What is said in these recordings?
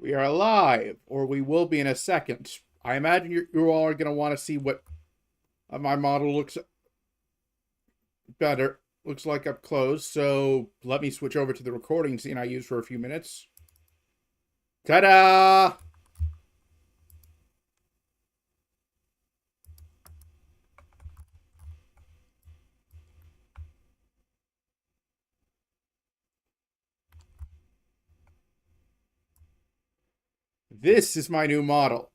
We are live, or we will be in a second. I imagine you all are going to want to see what my model looks better, looks like up close. So let me switch over to the recording scene I used for a few minutes. Ta-da! This is my new model.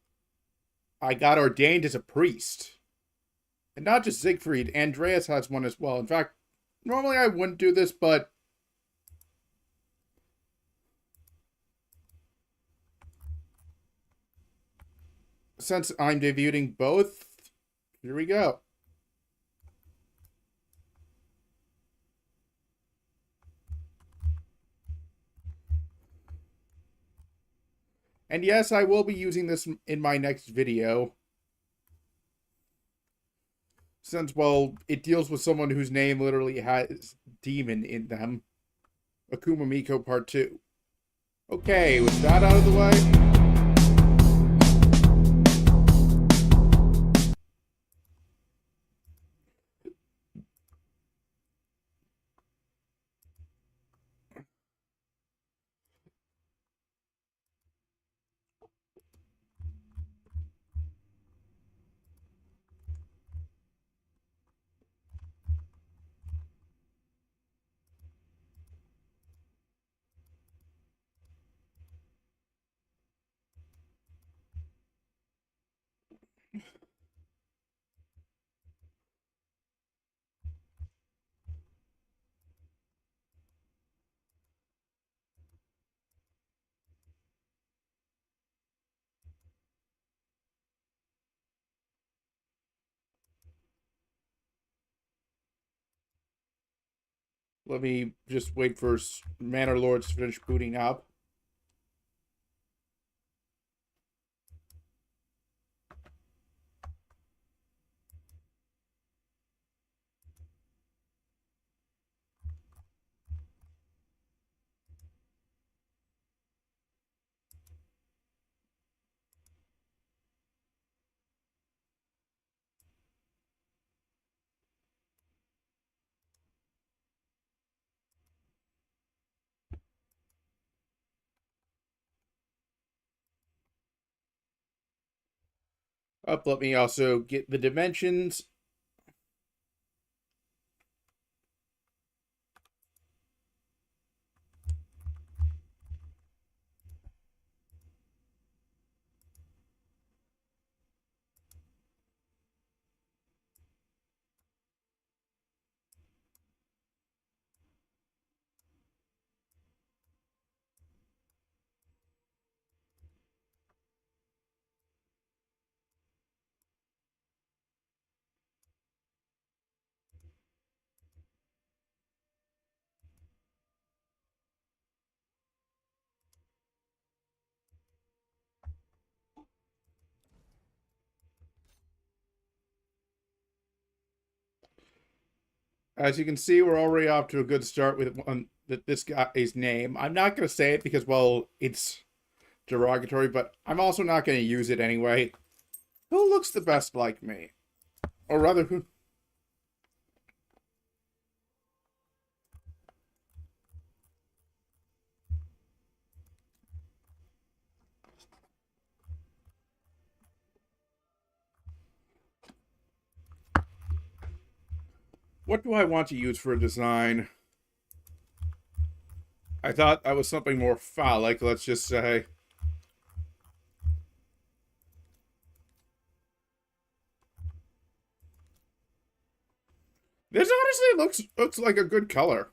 I got ordained as a priest. And not just Siegfried, Andreas has one as well. In fact, normally I wouldn't do this, but since I'm debuting both, here we go. And yes, I will be using this in my next video. Since, well, it deals with someone whose name literally has demon in them. Akuma Miko Part 2. Okay, with that out of the way, let me just wait for Manor Lords to finish booting up. Up, let me also get the dimensions. As you can see, we're already off to a good start with this guy's name. I'm not going to say it because, well, it's derogatory, but I'm also not going to use it anyway. Who looks the best like me? Or rather, who... What do I want to use for a design? I thought that was something more phallic, let's just say. This honestly looks like a good color.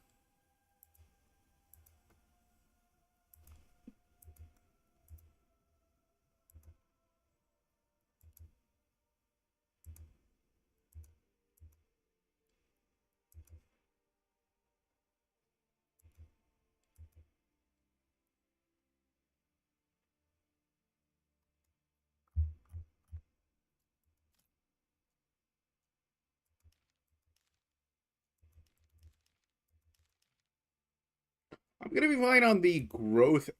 I'm gonna be fine on the growth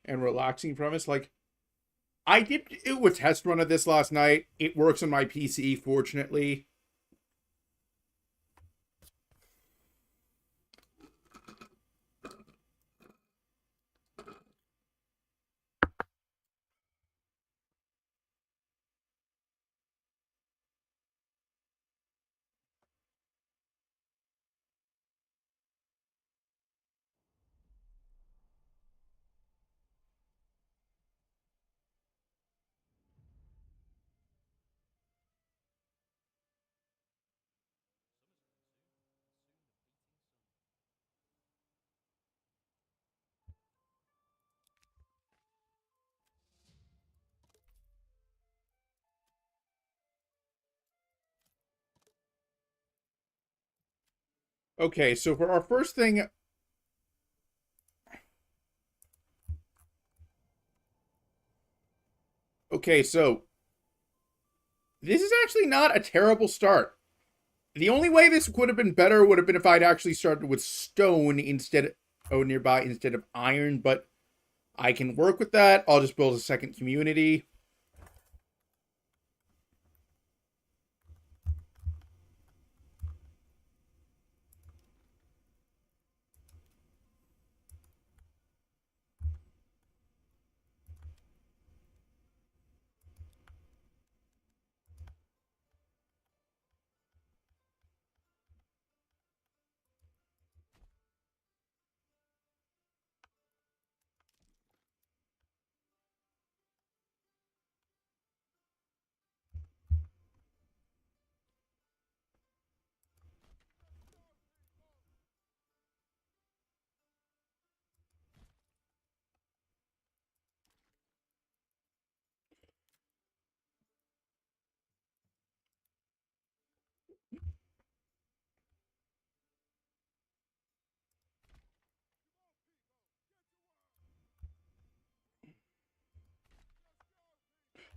and relaxing from it. Like, I did do a test run of this last night. It works on my PC, fortunately. Okay, so for our first thing, okay, so this is actually not a terrible start. The only way this would have been better would have been if I'd actually started with stone instead nearby instead of iron, but I can work with that. I'll just build a second community.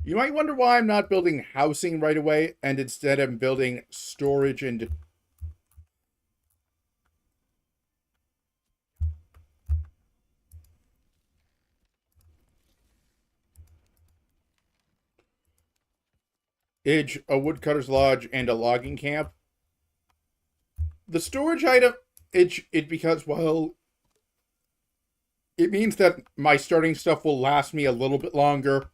You might wonder why I'm not building housing right away, and instead I'm building storage and a woodcutter's lodge, and a logging camp. The storage item, it because, well, it means that my starting stuff will last me a little bit longer.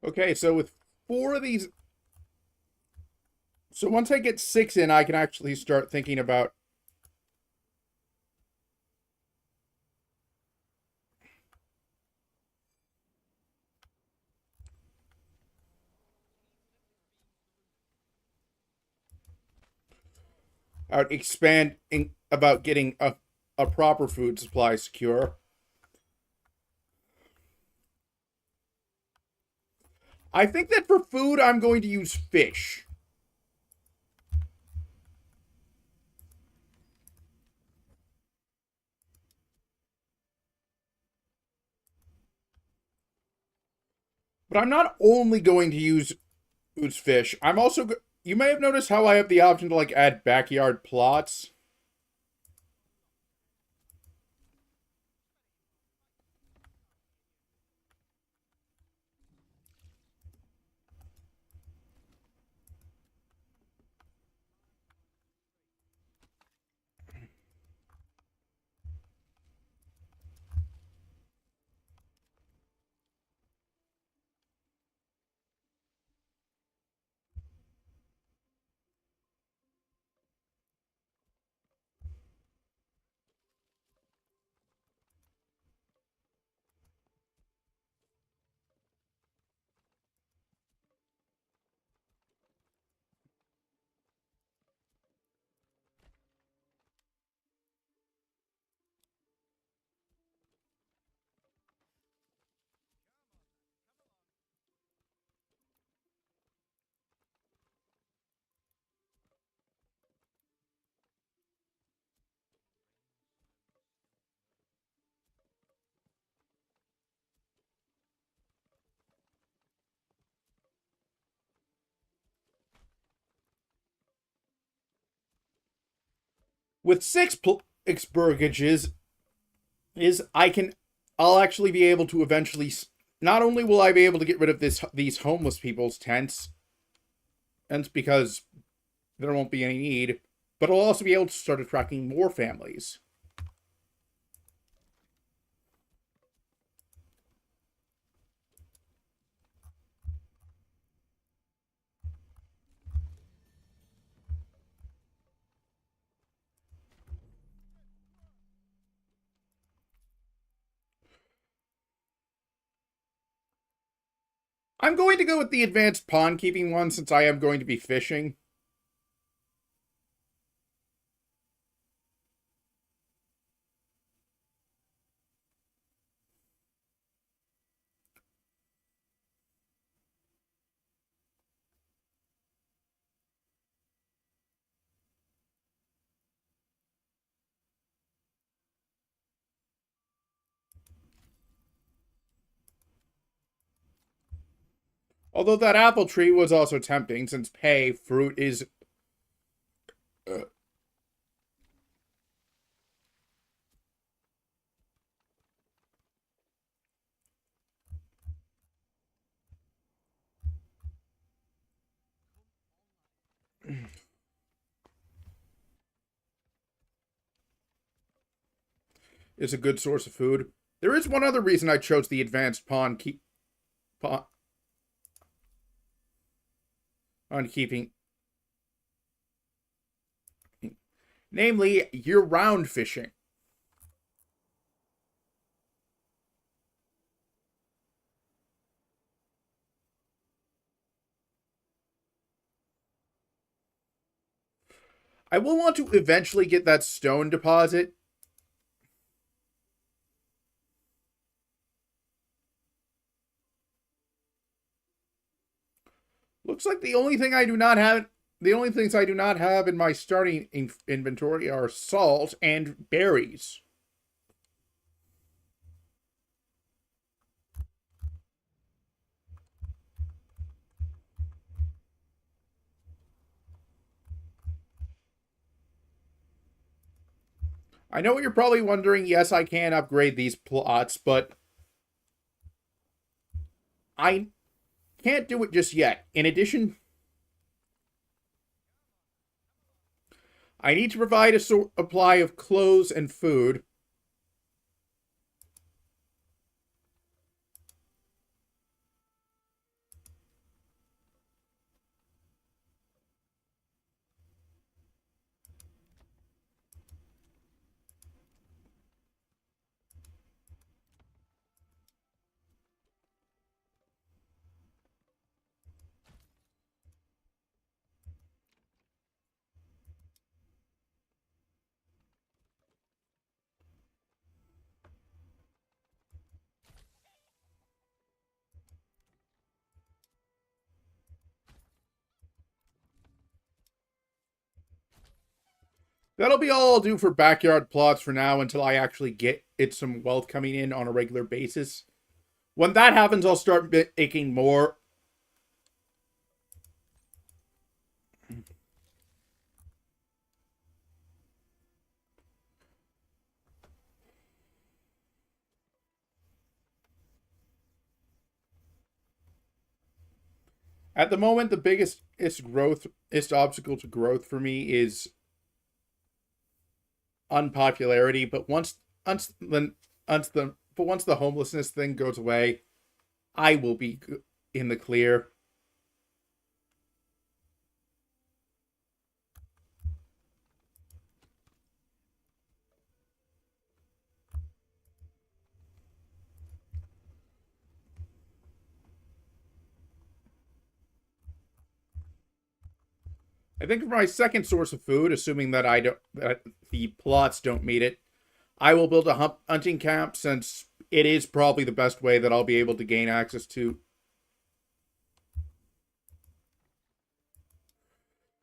Okay, so with 4 of these, so once I get 6 in, I can actually start thinking about expanding about getting a proper food supply secure. I think that for food, I'm going to use fish. But I'm not only going to use fish. I'm also. You may have noticed how I have the option to like add backyard plots. With 6 burgages, I'll actually be able to eventually. Not only will I be able to get rid of these homeless people's tents, and it's because there won't be any need, but I'll also be able to start attracting more families. I'm going to go with the advanced pond keeping one since I am going to be fishing. Although that apple tree was also tempting since pay fruit is uh, is a good source of food. There is one other reason I chose the advanced pond keeping, namely year-round fishing. I will want to eventually get that stone deposit. Looks like the only thing I do not have, the only things I do not have in my starting inventory are salt and berries. I know what you're probably wondering. Yes, I can upgrade these plots, but I can't do it just yet. In addition, I need to provide a supply of clothes and food. That'll be all I'll do for backyard plots for now until I actually get it some wealth coming in on a regular basis. When that happens, I'll start making more. At the moment, the biggest obstacle to growth for me is unpopularity. But once the homelessness thing goes away, I will be in the clear. I think for my second source of food, assuming that the plots don't meet it, I will build a hunting camp since it is probably the best way that I'll be able to gain access to.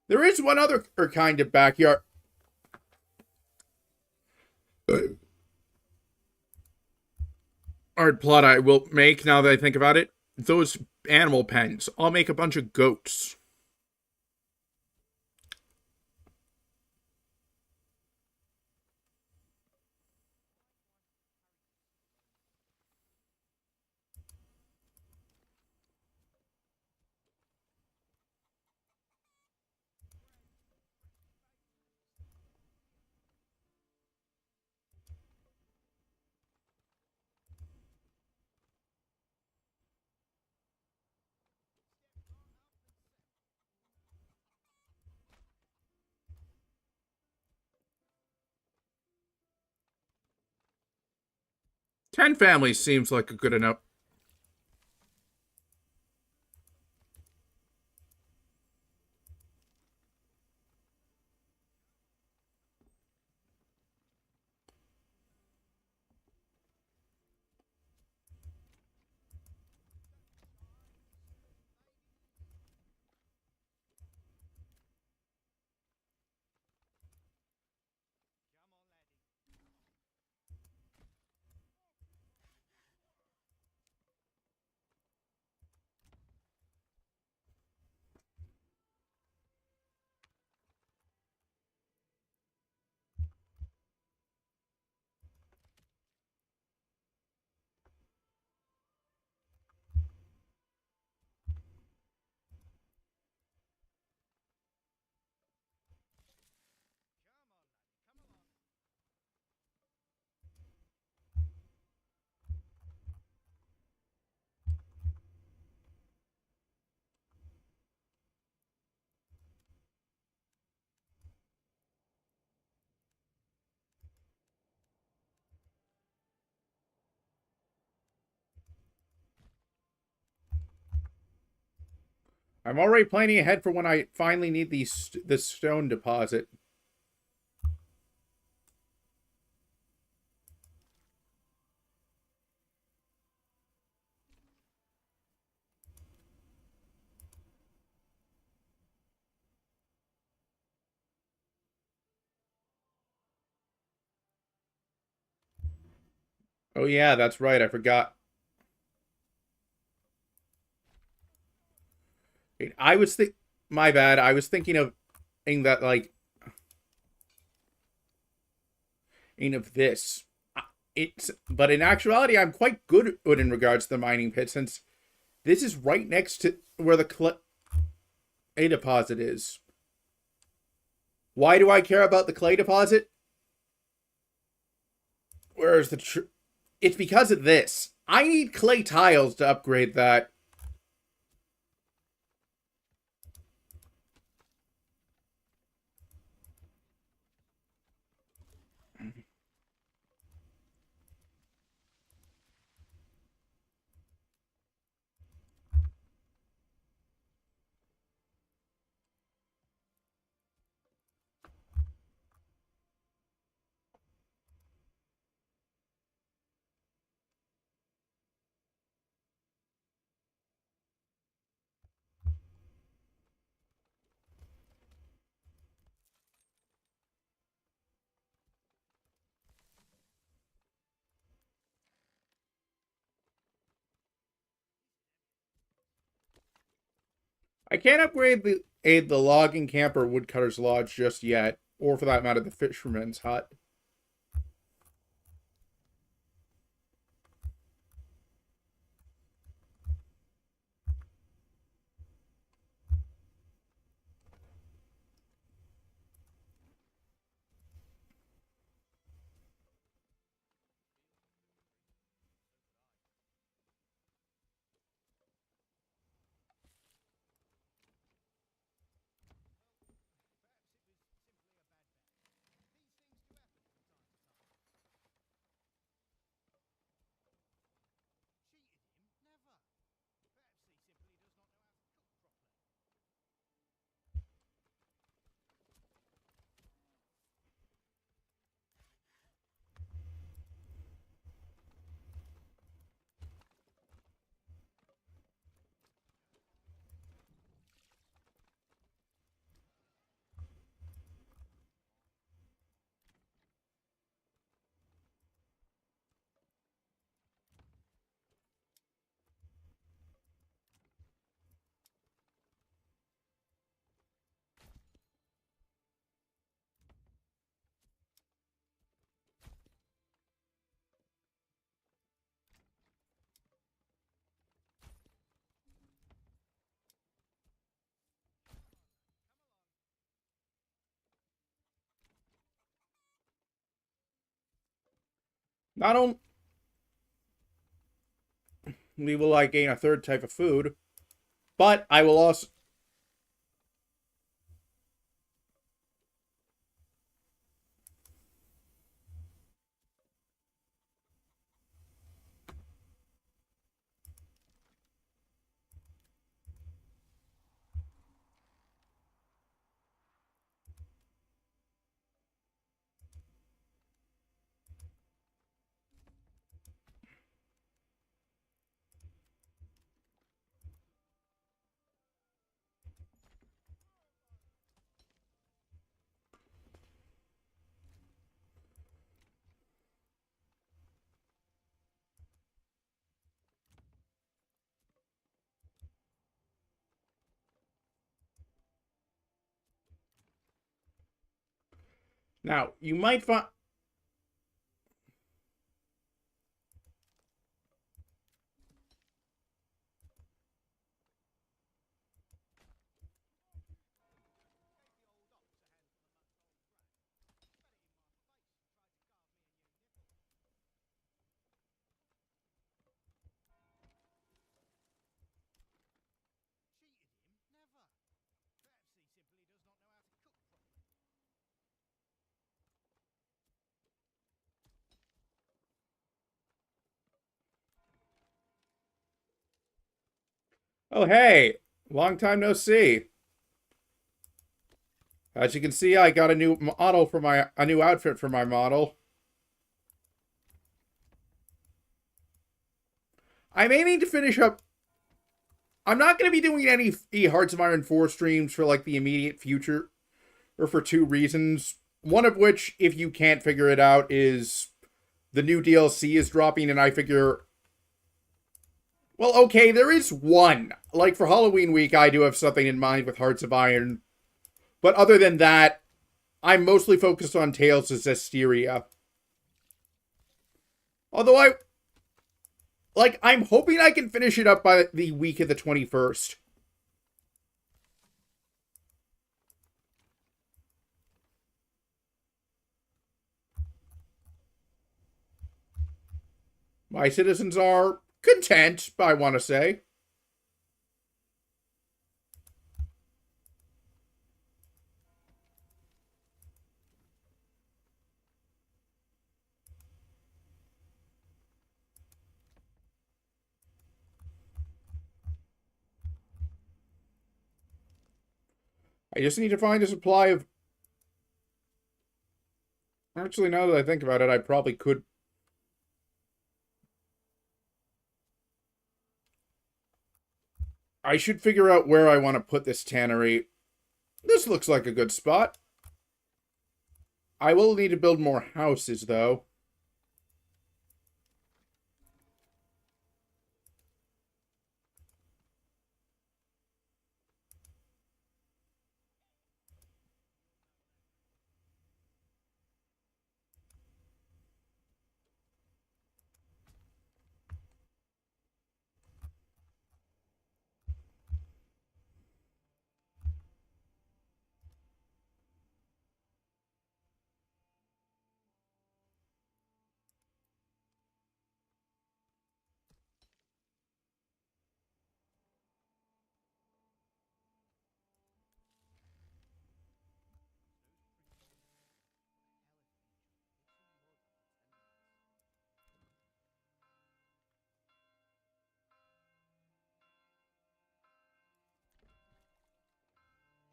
There is one other kind of backyard art plot I will make now that I think about it. Those animal pens. I'll make a bunch of goats. 10 families seems like a good enough. I'm already planning ahead for when I finally need this stone deposit. Oh yeah, that's right. I forgot. I was think. My bad. I was thinking of that like of this. It's but in actuality, I'm quite good in regards to the mining pit since this is right next to where the clay deposit is. Why do I care about the clay deposit? Where's the? It's because of this. I need clay tiles to upgrade that. I can't upgrade the logging camp or woodcutter's lodge just yet, or for that matter, the fisherman's hut. Not only will I gain a third type of food, but I will also. Now, you might find... Oh, hey! Long time no see. As you can see, I got a new model for my... a new outfit for my model. I'm aiming to finish up... I'm not going to be doing any Hearts of Iron 4 streams for, like, the immediate future. Or for two reasons. One of which, if you can't figure it out, is... the new DLC is dropping, and I figure... well, okay, there is one. Like, for Halloween week, I do have something in mind with Hearts of Iron. But other than that, I'm mostly focused on Tales of Zestiria. Although I'm hoping I can finish it up by the week of the 21st. My citizens are content, I want to say. I just need to find a supply of... actually, now that I think about it, I probably could... I should figure out where I want to put this tannery. This looks like a good spot. I will need to build more houses, though.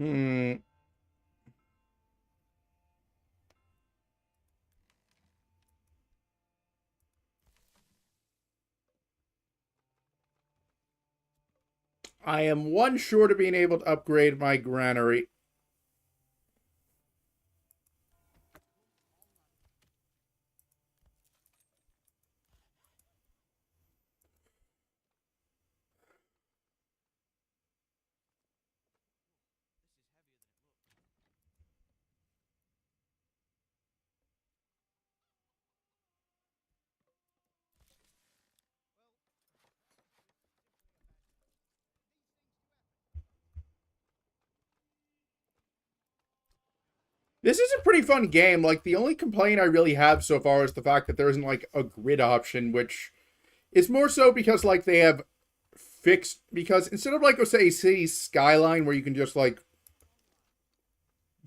Hmm. I am one short of being able to upgrade my granary. This is a pretty fun game. Like, the only complaint I really have so far is the fact that there isn't, like, a grid option, which is more so because, like, they have fixed... because instead of, like, say, city skyline, where you can just, like,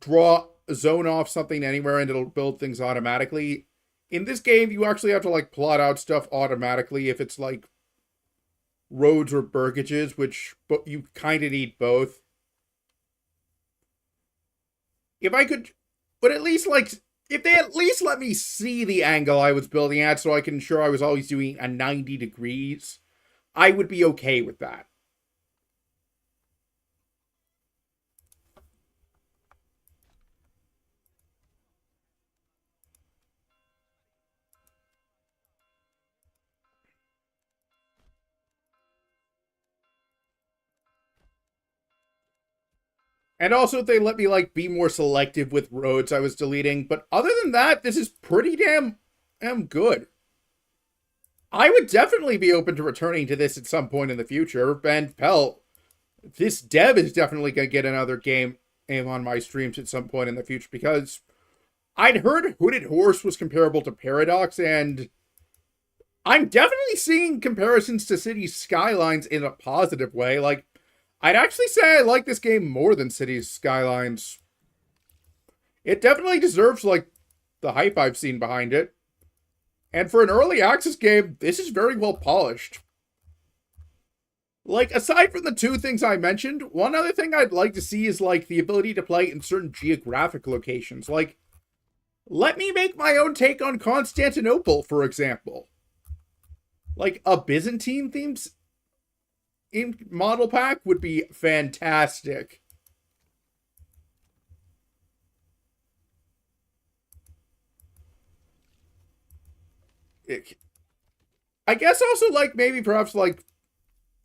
draw, zone off something anywhere and it'll build things automatically, in this game, you actually have to, like, plot out stuff automatically if it's, like, roads or burgages, which but you kind of need both. If I could... but at least, like, if they at least let me see the angle I was building at so I can ensure I was always doing a 90 degrees, I would be okay with that. And also, they let me, like, be more selective with roads I was deleting. But other than that, this is pretty damn good. I would definitely be open to returning to this at some point in the future. And Pell, this dev is definitely going to get another game on my streams at some point in the future because I'd heard Hooded Horse was comparable to Paradox, and I'm definitely seeing comparisons to Cities Skylines in a positive way. Like, I'd actually say I like this game more than Cities Skylines. It definitely deserves, like, the hype I've seen behind it. And for an early access game, this is very well polished. Like, aside from the two things I mentioned, one other thing I'd like to see is, like, the ability to play in certain geographic locations. Like, let me make my own take on Constantinople, for example. Like, a Byzantine themes in model pack would be fantastic. I guess also, like, maybe perhaps, like,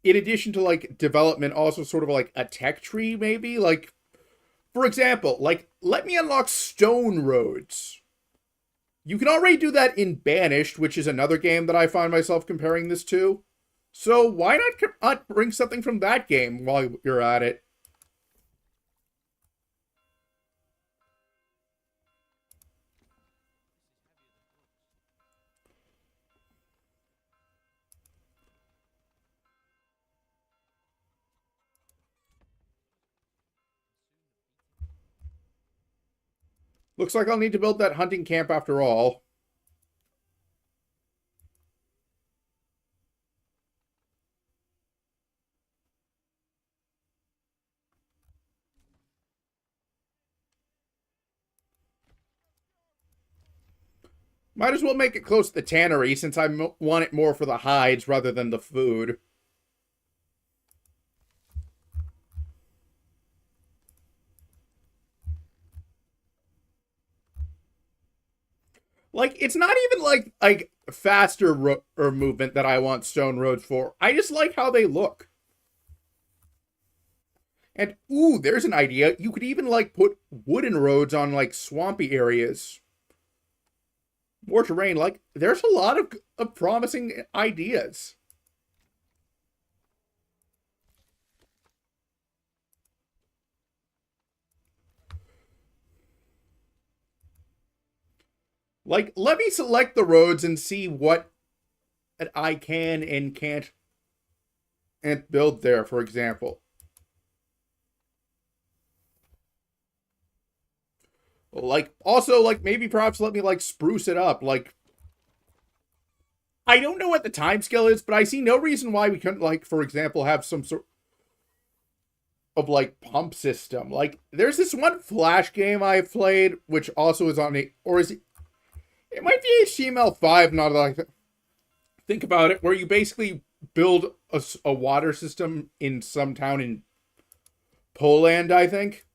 in addition to, like, development, also sort of like a tech tree, maybe? Like, for example, like, let me unlock stone roads. You can already do that in Banished, which is another game that I find myself comparing this to. So why not bring something from that game while you're at it? Looks like I'll need to build that hunting camp after all. Might as well make it close to the tannery since I want it more for the hides rather than the food. Like, it's not even like faster or movement that I want stone roads for. I just like how they look. And ooh, there's an idea. You could even like put wooden roads on like swampy areas. More terrain. Like, there's a lot of promising ideas. Like, let me select the roads and see what I can and can't and build there, for example. Like, also, like, maybe perhaps let me, like, spruce it up. Like, I don't know what the time scale is, but I see no reason why we couldn't, like, for example, have some sort of, like, pump system. Like, there's this one Flash game I've played, which also is on a, or is it, it might be HTML5, not like, think about it, where you basically build a water system in some town in Poland, I think.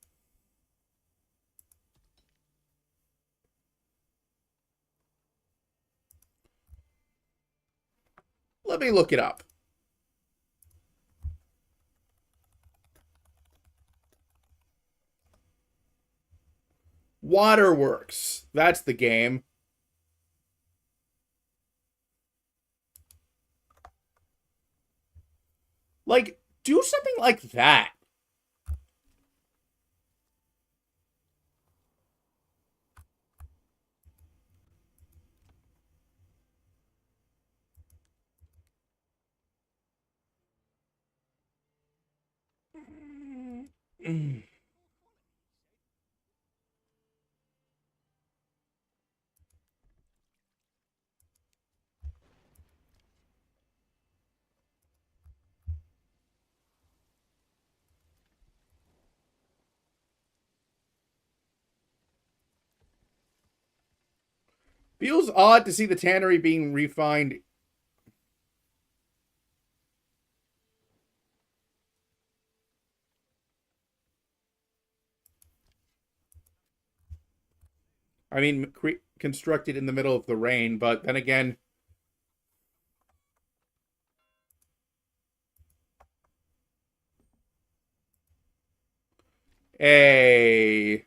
Let me look it up. Waterworks. That's the game. Like, do something like that. Feels odd to see the tannery being refined. I mean, constructed in the middle of the rain, but then again, Hey.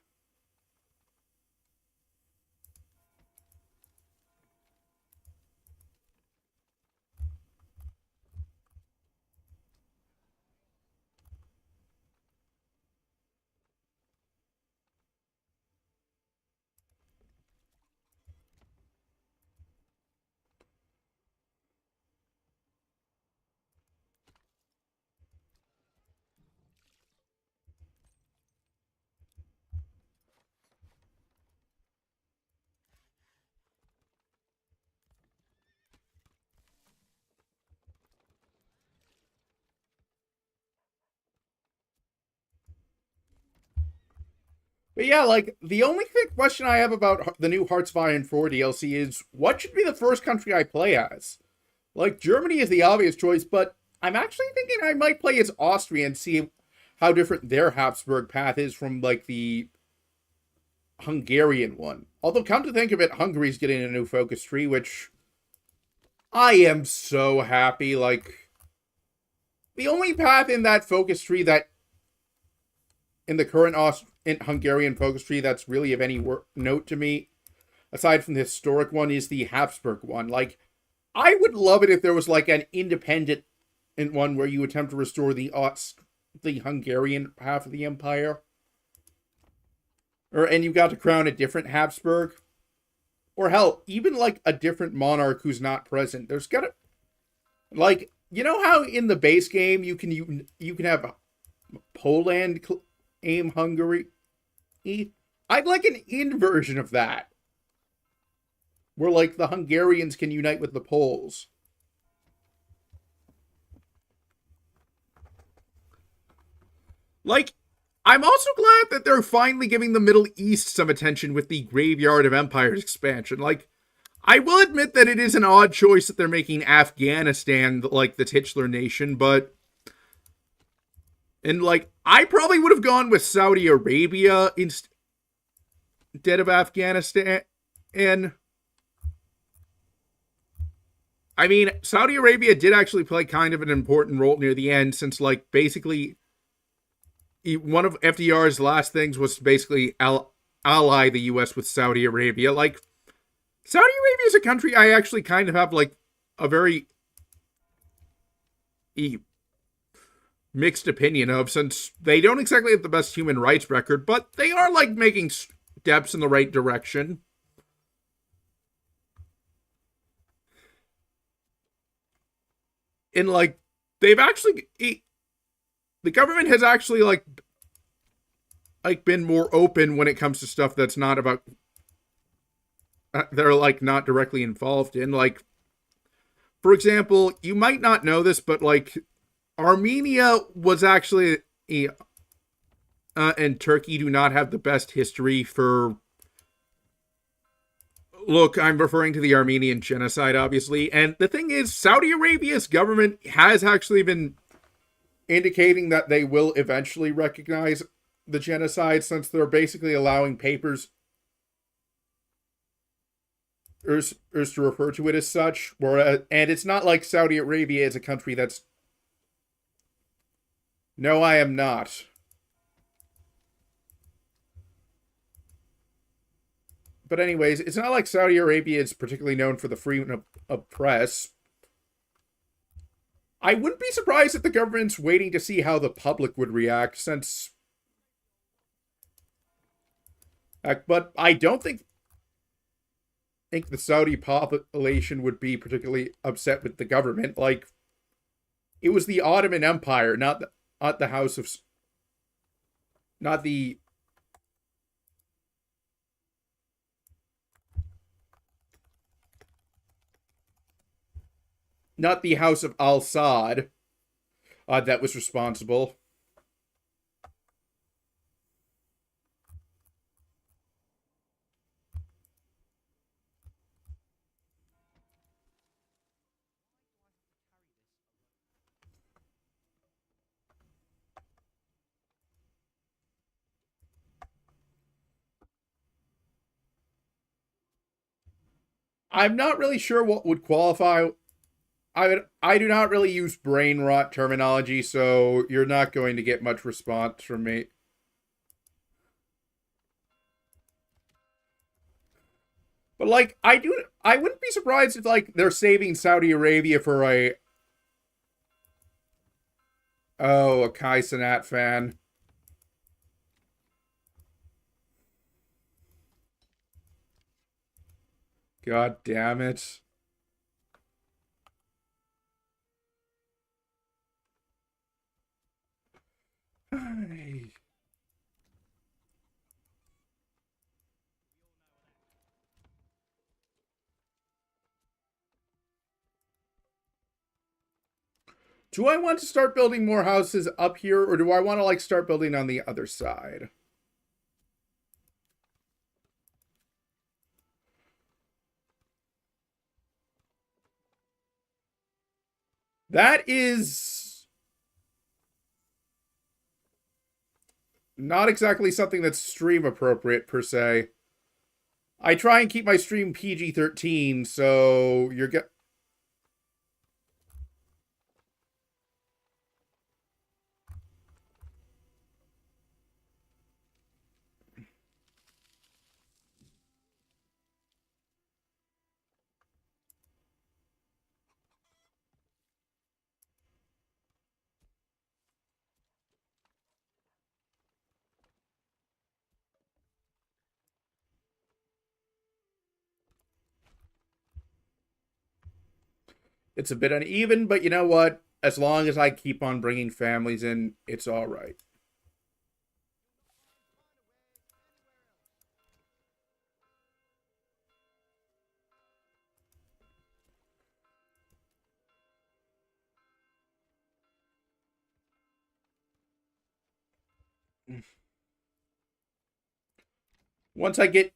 But yeah, like, the only question I have about the new Hearts of Iron 4 DLC is what should be the first country I play as? Like, Germany is the obvious choice, but I'm actually thinking I might play as Austria and see how different their Habsburg path is from, like, the Hungarian one. Although, come to think of it, Hungary's getting a new focus tree, which I am so happy. Like, the only path in that focus tree that, in the current Hungarian focus tree, that's really of any note to me, aside from the historic one, is the Habsburg one. Like, I would love it if there was, like, an independent one where you attempt to restore the Hungarian half of the empire. And you got to crown a different Habsburg. Or hell, even like a different monarch who's not present. There's gotta, like, you know how in the base game you can have Poland aim Hungary? I'd like an inversion of that. Where, like, the Hungarians can unite with the Poles. Like, I'm also glad that they're finally giving the Middle East some attention with the Graveyard of Empires expansion. Like, I will admit that it is an odd choice that they're making Afghanistan, like, the titular nation, but... And, like, I probably would have gone with Saudi Arabia instead of Afghanistan. And... I mean, Saudi Arabia did actually play kind of an important role near the end, since, like, basically... One of FDR's last things was to basically ally the U.S. with Saudi Arabia. Like, Saudi Arabia is a country I actually kind of have, like, a very mixed opinion of, since they don't exactly have the best human rights record, but they are, like, making steps in the right direction. And, like, they've actually... The government has actually, like been more open when it comes to stuff that's not about... they're, like, not directly involved in. Like, for example, you might not know this, but, like, Armenia was actually... and Turkey do not have the best history for... Look, I'm referring to the Armenian genocide, obviously. And the thing is, Saudi Arabia's government has actually been indicating that they will eventually recognize the genocide, since they're basically allowing papers to refer to it as such. And it's not like Saudi Arabia is a country that's... No, I am not. But anyways, it's not like Saudi Arabia is particularly known for the freedom of press. I wouldn't be surprised if the government's waiting to see how the public would react, since... But I don't think the Saudi population would be particularly upset with the government. Like, it was the Ottoman Empire, not the House of... Not the... Not the House of Al-Saud that was responsible. I'm not really sure what would qualify. I do not really use brain rot terminology, so you're not going to get much response from me. But like, I wouldn't be surprised if like they're saving Saudi Arabia for a Kai Cenat fan. God damn it. Do I want to start building more houses up here, or do I want to like start building on the other side? That is not exactly something that's stream appropriate per se. I try and keep my stream PG-13, so you're get. It's a bit uneven, but you know what? As long as I keep on bringing families in, it's all right. Once I get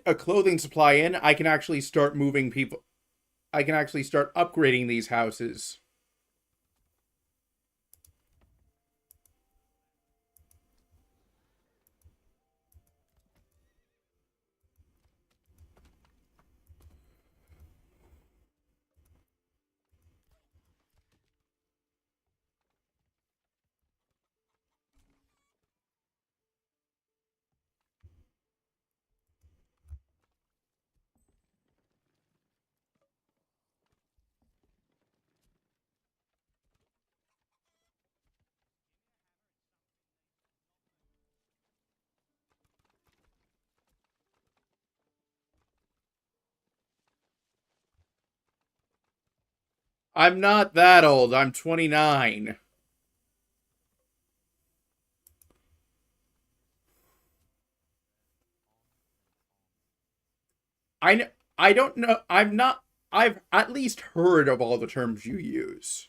a clothing supply in, I can actually start moving people. I can actually start upgrading these houses. I'm not that old. I'm 29. I don't know. I'm not. I've at least heard of all the terms you use.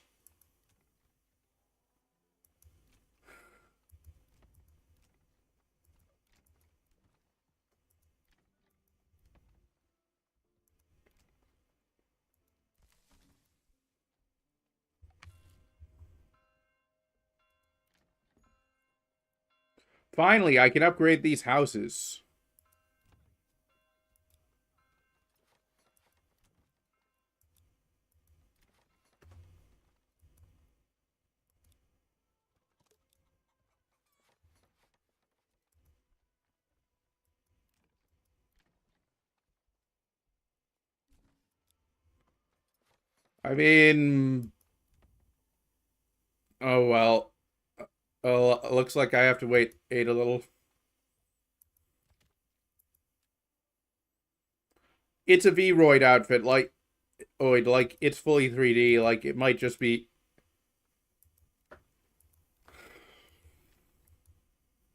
Finally, I can upgrade these houses. I mean, oh well. Oh, looks like I have to wait a little. It's a Vroid outfit, like it's fully 3D. Like it might just be.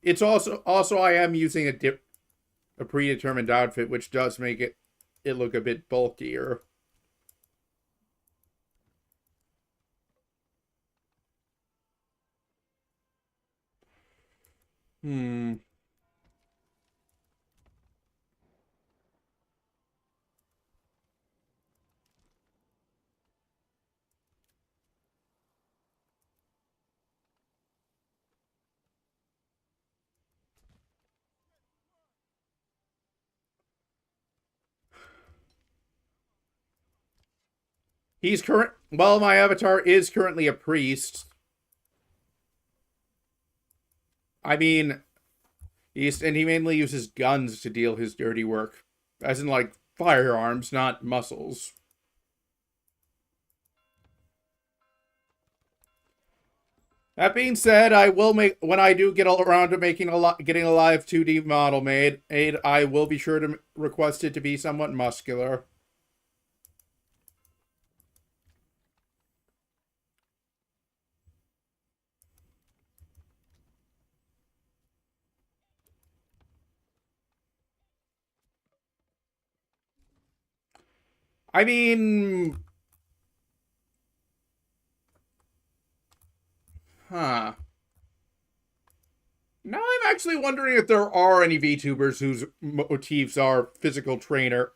It's also I am using a predetermined outfit, which does make it look a bit bulkier. Hmm. Well, my avatar is currently a priest. I mean, he mainly uses guns to deal his dirty work. as in like firearms, not muscles. That being said, I will make when I do get around to getting a live 2D model made. I will be sure to request it to be somewhat muscular. I mean, huh? Now I'm actually wondering if there are any VTubers whose motifs are physical trainer.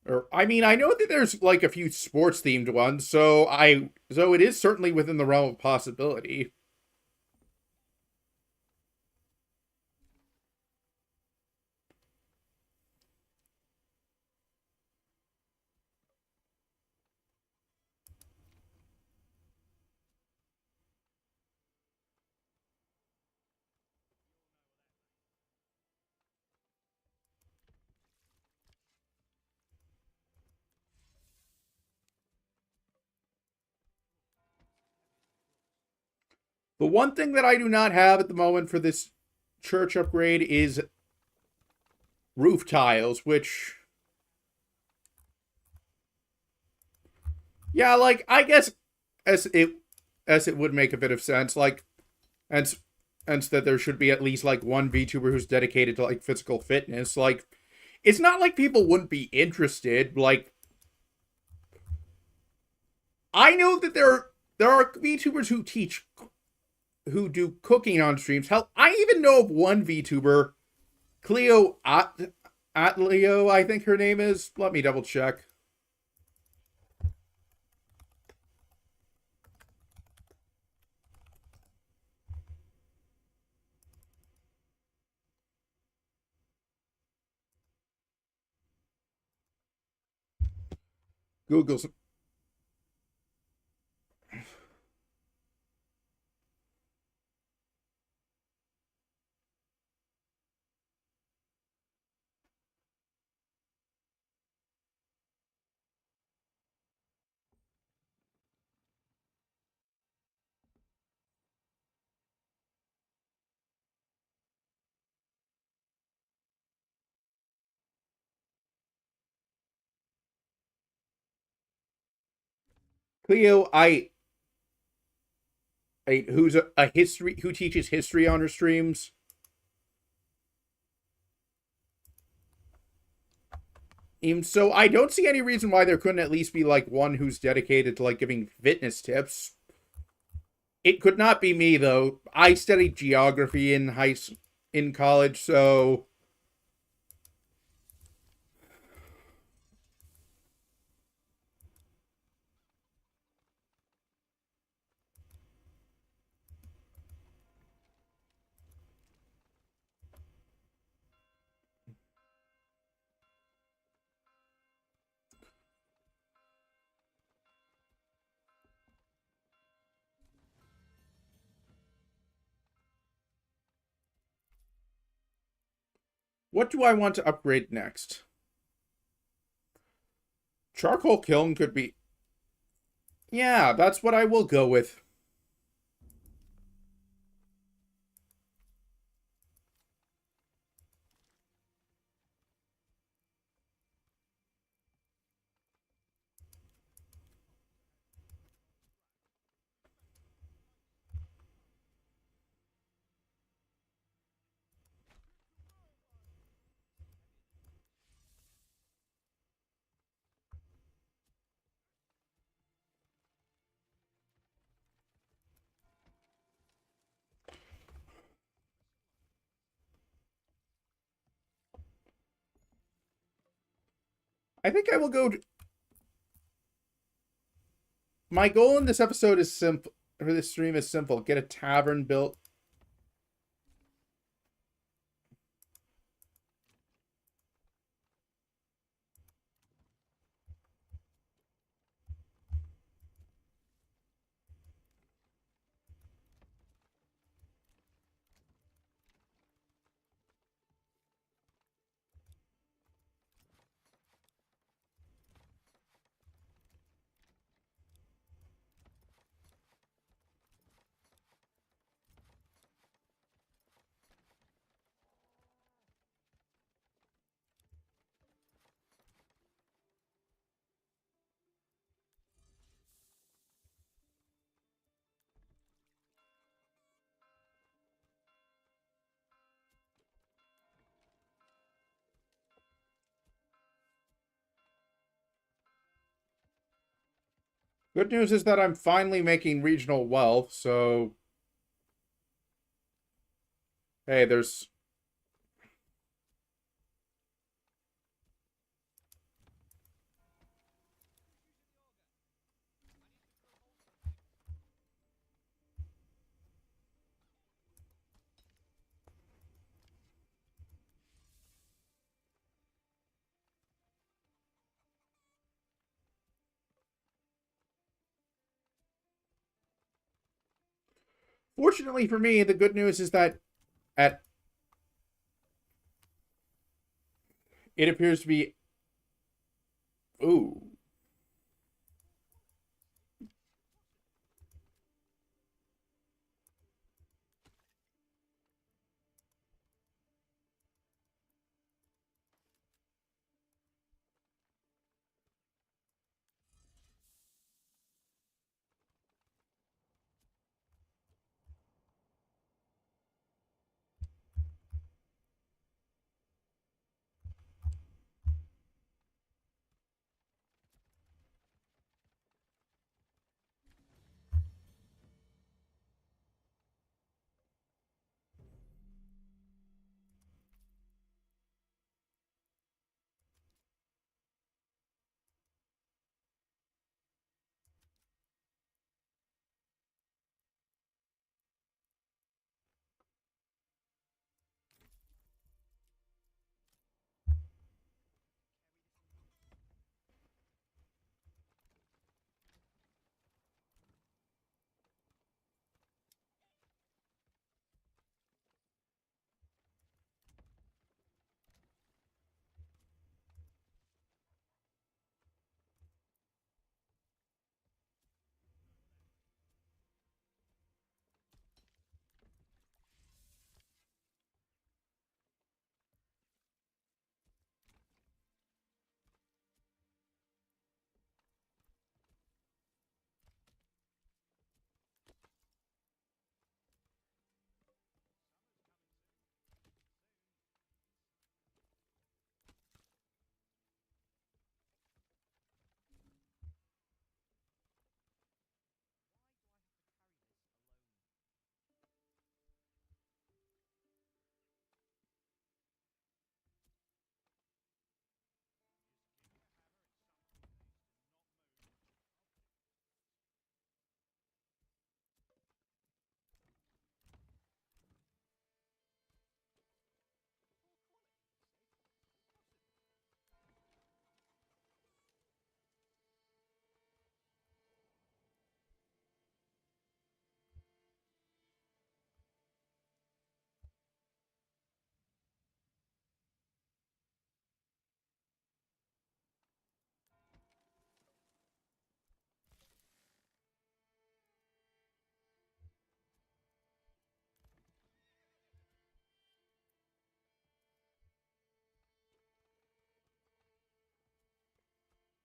Or I mean, I know that there's like a few sports themed ones, so it is certainly within the realm of possibility. The one thing that I do not have at the moment for this church upgrade is roof tiles, which yeah, like I guess as it as it would make a bit of sense, like and and that there should be at least like one VTuber who's dedicated to like physical fitness. Like it's not like people wouldn't be interested. Like I know that there are VTubers who do cooking on streams. Hell, I even know of one VTuber, Cleo Atleo, I think her name is. Let me double check. Google's Cleo who's a history who teaches history on her streams. So I don't see any reason why there couldn't at least be like one who's dedicated to like giving fitness tips. It could not be me though. I studied geography in college, so what do I want to upgrade next? Charcoal kiln could be. Yeah, that's what I will go with. I think I will go. My goal in this episode is simple. For this stream is simple: get a tavern built. Good news is that I'm finally making regional wealth, so... Hey, there's... Fortunately for me, the good news is that at it appears to be... Ooh.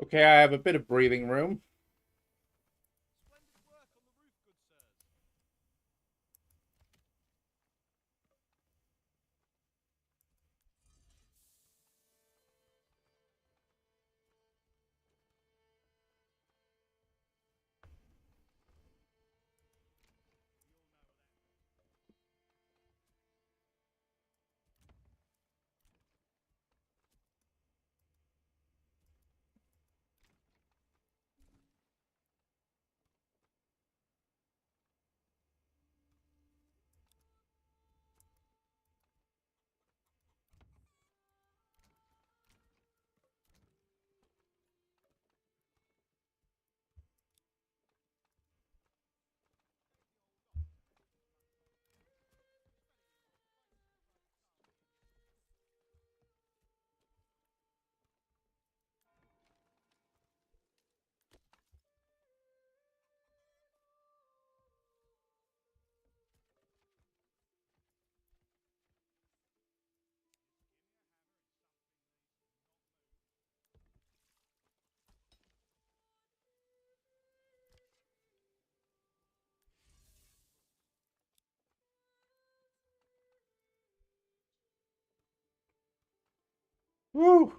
Okay, I have a bit of breathing room. Woo!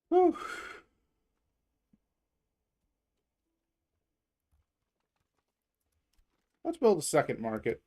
Whew. Let's build a second market.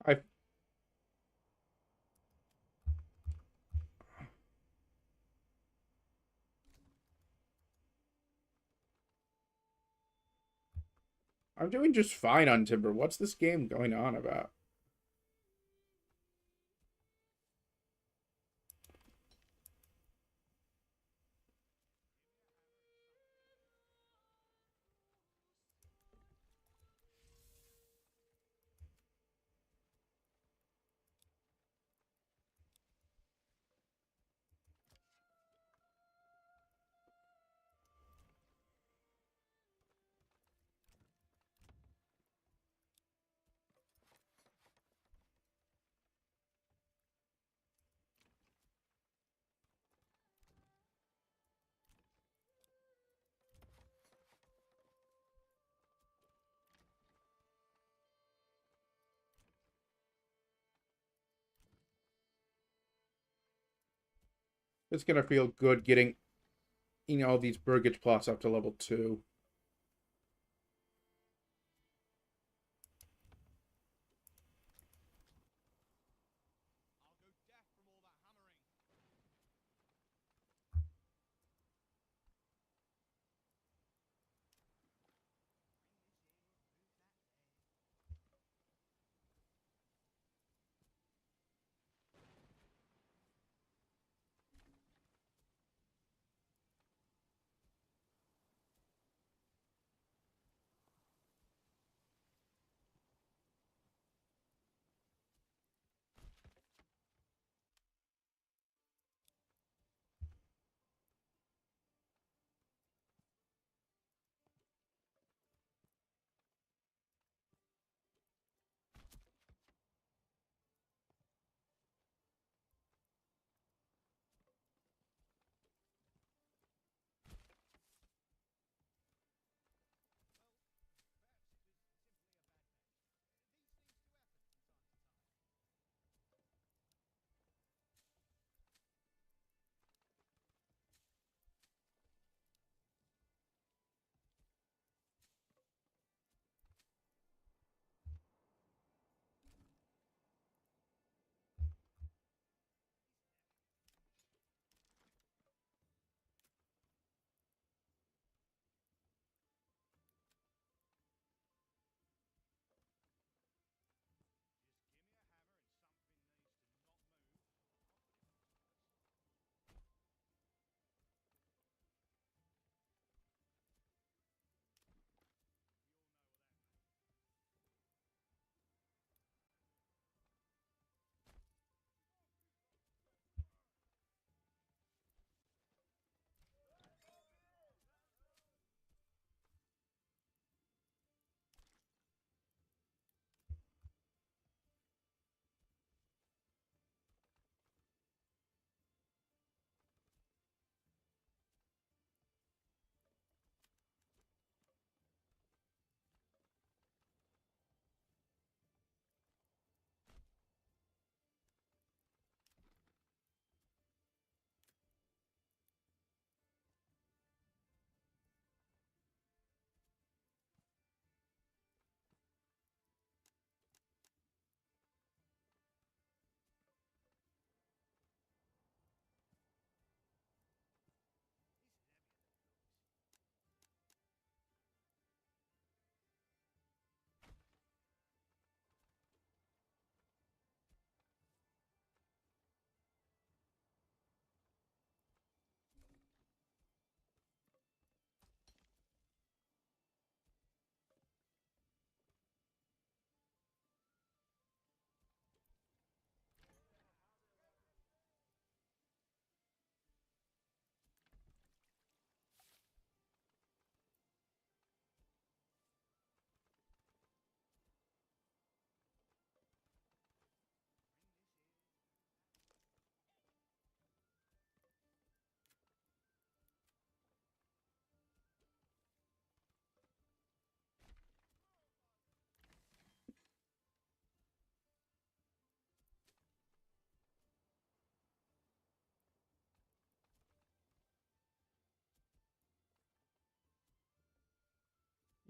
I I'm doing just fine on timber. What's this game going on about? It's gonna feel good getting, these burgage plots up to level 2.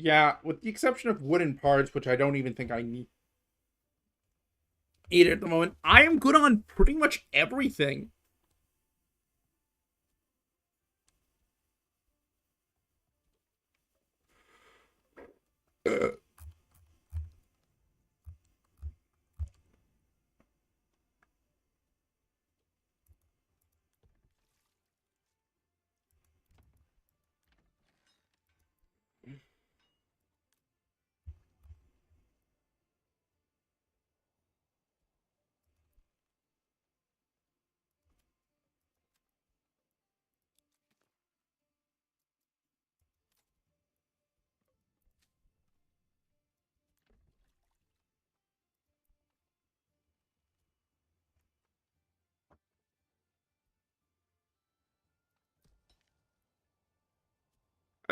Yeah, with the exception of wooden parts, which I don't even think I need it at the moment, I am good on pretty much everything.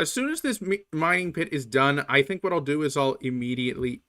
As soon as this mining pit is done, I think what I'll do is I'll immediately...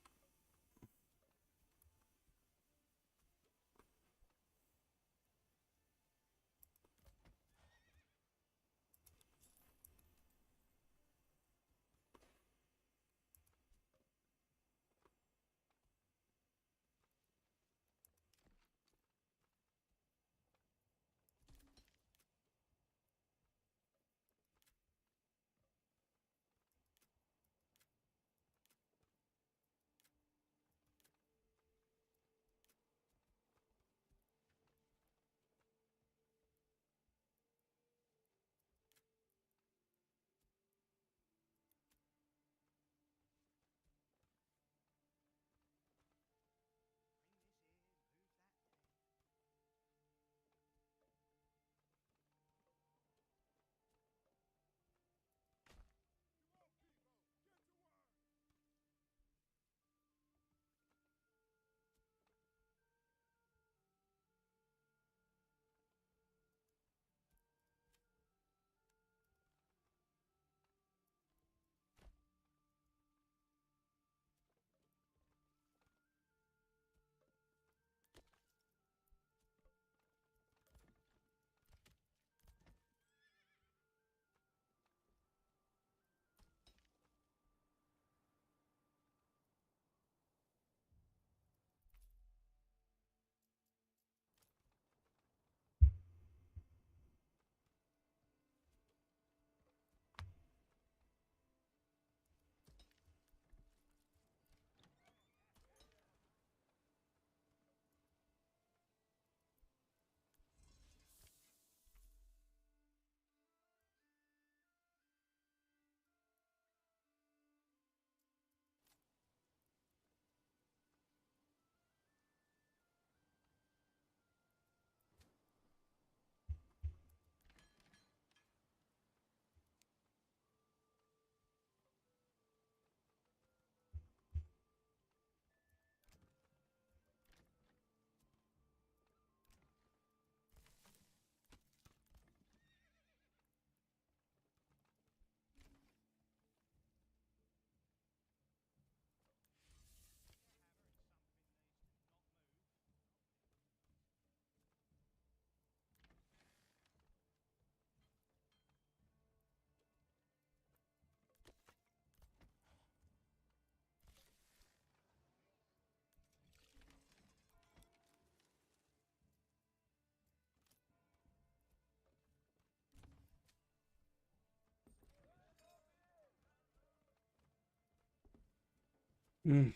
Mm.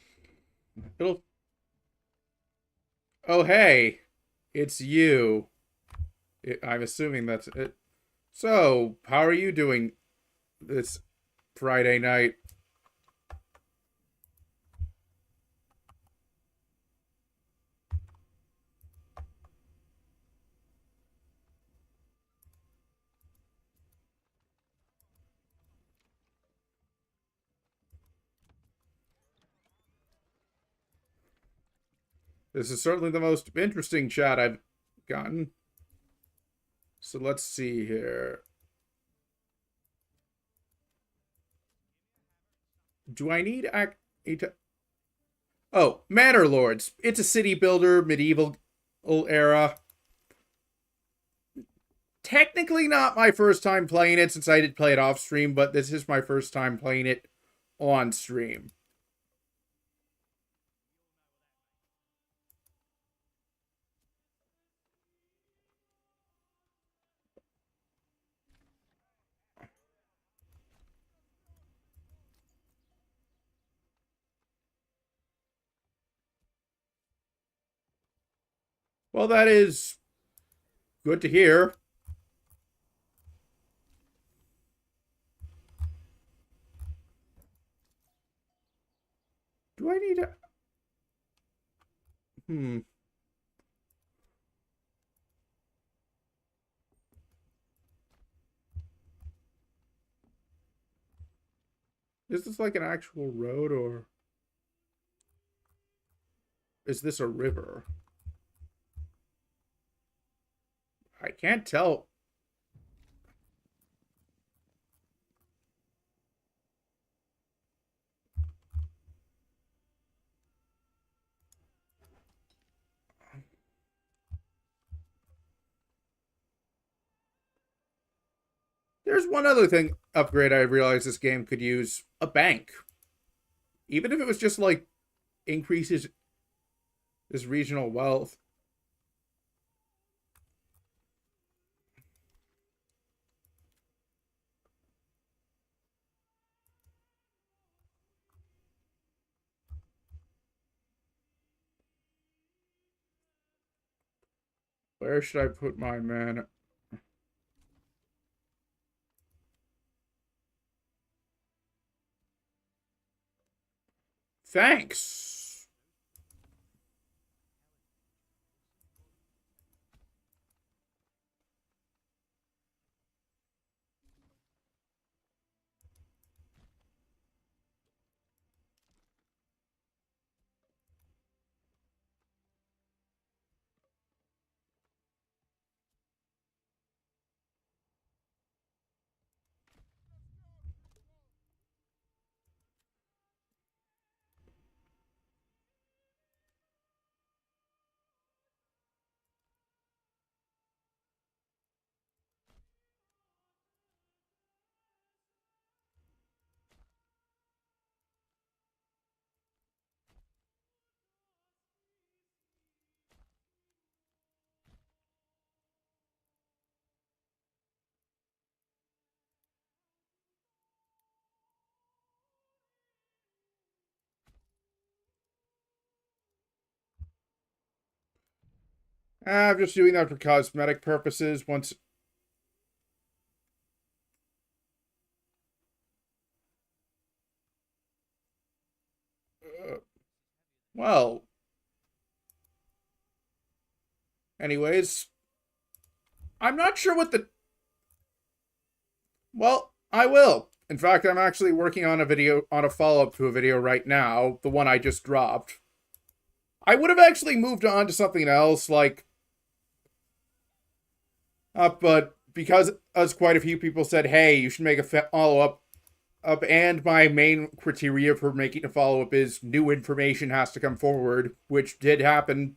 It'll... Oh, hey, it's you. I'm assuming that's it. So, how are you doing this Friday night? This is certainly the most interesting chat I've gotten. So let's see here. Do I need Oh, Manor Lords. It's a city builder, medieval era. Technically not my first time playing it since I did play it off stream, but this is my first time playing it on stream. Well, that is good to hear. Do I need to... Hmm. Is this like an actual road, or is this a river? I can't tell. There's one other thing upgrade I realized this game could use: a bank. Even if it was just like increases this regional wealth. Where should I put my man? Thanks. I'm just doing that for cosmetic purposes. Once, uh, well, anyways, I'm not sure what the. Well, I will. In fact, I'm actually working on a follow up to a video right now, the one I just dropped. I would have actually moved on to something else, like, but because as quite a few people said, hey, you should make a follow up, and my main criteria for making a follow up is new information has to come forward, which did happen.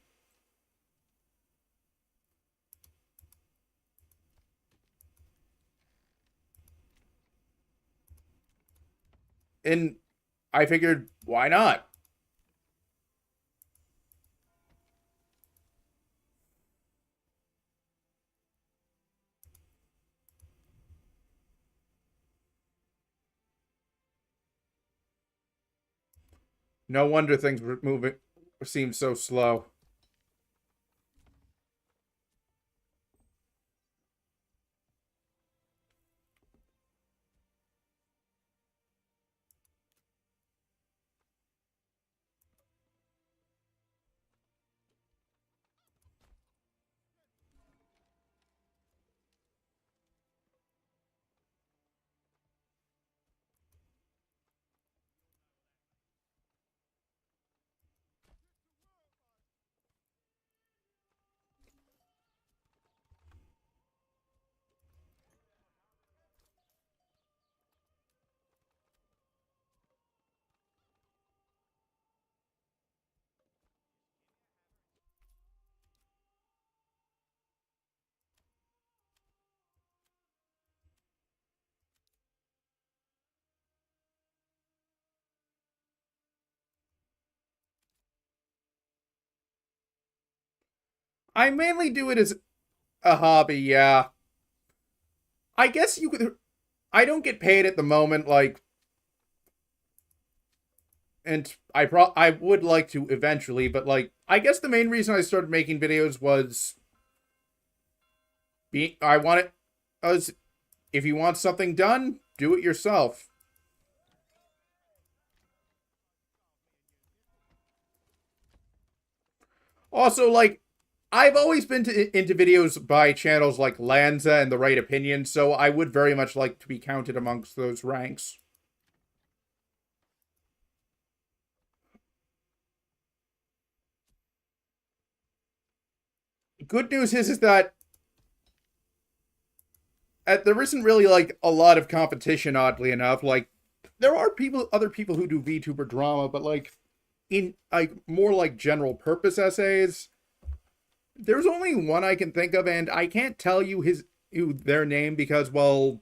And I figured, why not? No wonder things were moving seemed so slow. I mainly do it as a hobby, yeah. I guess you could. I don't get paid at the moment, like, and I would like to eventually, but like, I guess the main reason I started making videos was I want it. As if you want something done, do it yourself. Also, like, I've always been into videos by channels like Lanza and The Right Opinion, so I would very much like to be counted amongst those ranks. Good news is that there isn't really like a lot of competition. Oddly enough, like there are other people who do VTuber drama, but like in like more like general purpose essays, there's only one I can think of, and I can't tell you their name because, well,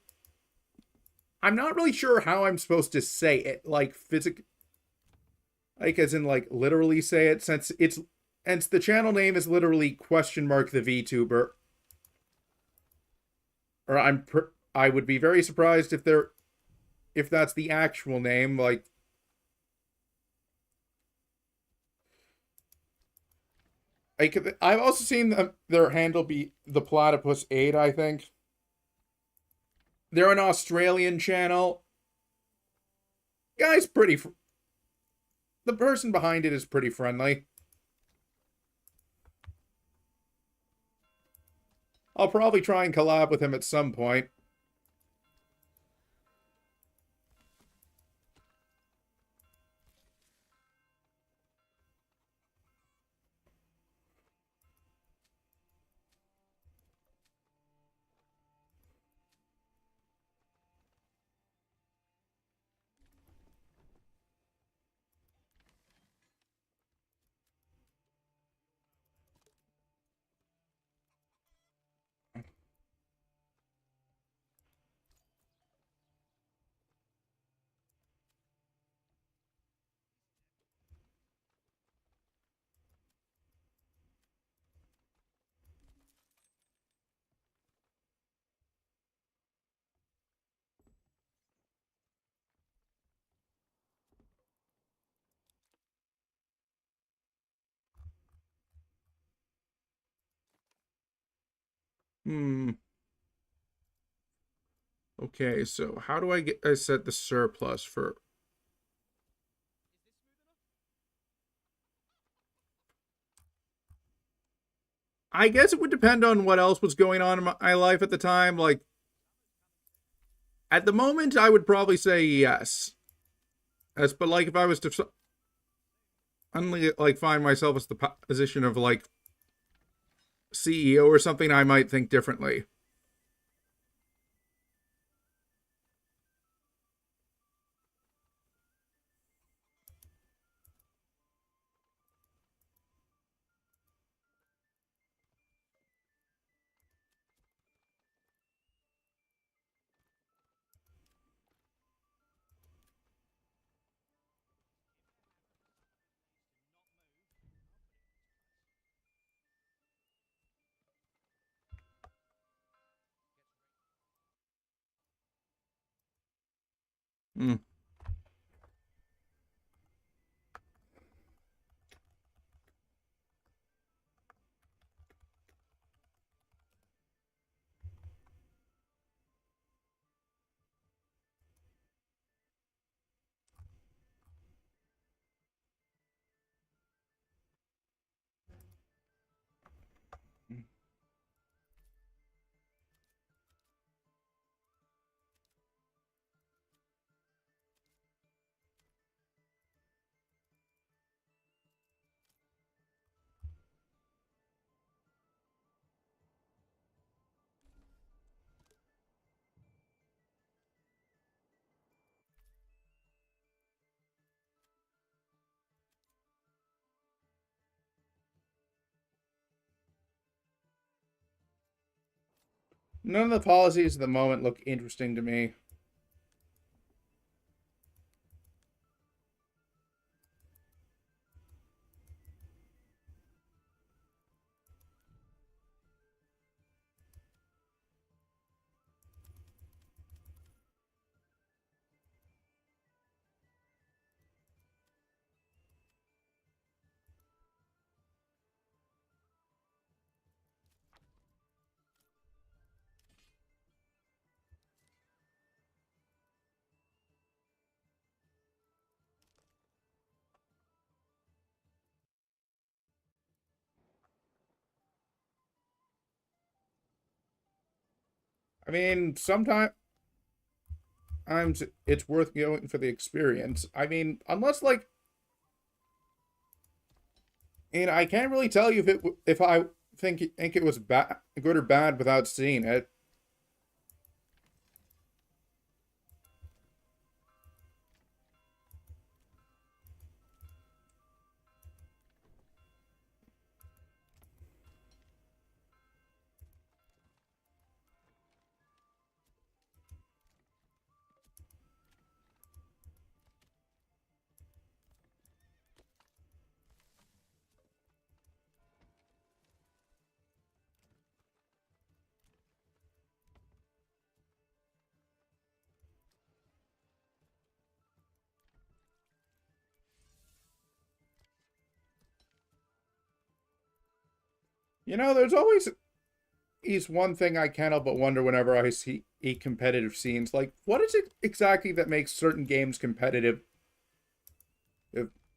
I'm not really sure how I'm supposed to say it, like like as in like literally say it, since the channel name is literally question mark the VTuber. Or I would be very surprised if that's the actual name. I've also seen their handle be the Platypus 8. I think they're an Australian channel. Guy's the person behind it is pretty friendly. I'll probably try and collab with him at some point. Hmm. Okay, so how do I set the surplus for? I guess it would depend on what else was going on in my life at the time. Like at the moment, I would probably say yes. But like if I was to suddenly like find myself as the position of like CEO or something, I might think differently. Mm. None of the policies at the moment look interesting to me. I mean, sometimes it's worth going for the experience. I mean, unless like, and I can't really tell you if I think it was bad, good or bad without seeing it. You know, there's always is one thing I can't help but wonder whenever I see competitive scenes. Like, what is it exactly that makes certain games competitive?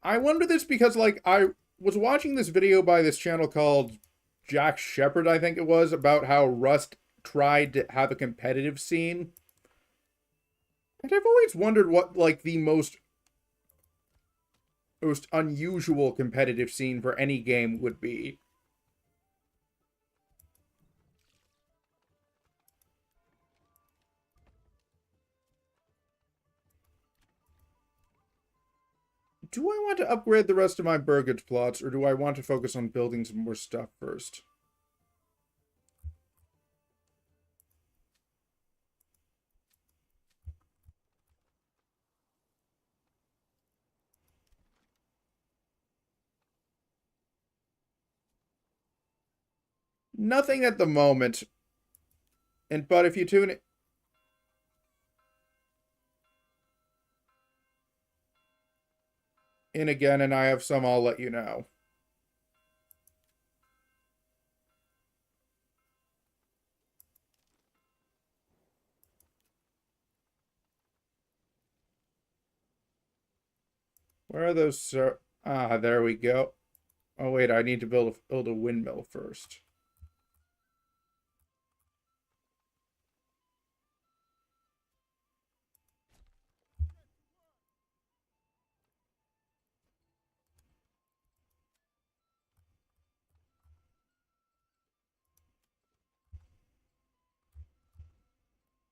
I wonder this because, like, I was watching this video by this channel called Jack Shepard, I think it was, about how Rust tried to have a competitive scene. And I've always wondered what, like, the most unusual competitive scene for any game would be. Do I want to upgrade the rest of my burgage plots, or do I want to focus on building some more stuff first? Nothing at the moment. But if you tune in again and I have some, I'll let you know. Where are those, sir? Ah, there we go. Oh wait, I need to build a windmill first.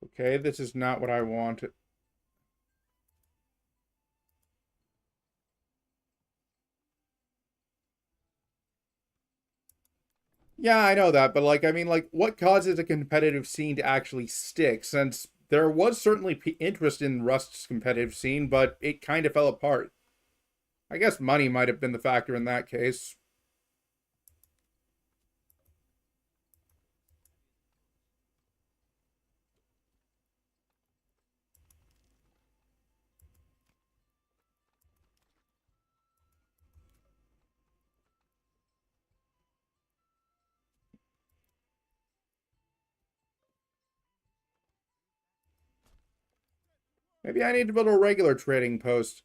Okay, this is not what I wanted. Yeah, I know that, but like, I mean, like, what causes a competitive scene to actually stick? Since there was certainly interest in Rust's competitive scene, but it kind of fell apart. I guess money might have been the factor in that case. Maybe I need to build a regular trading post.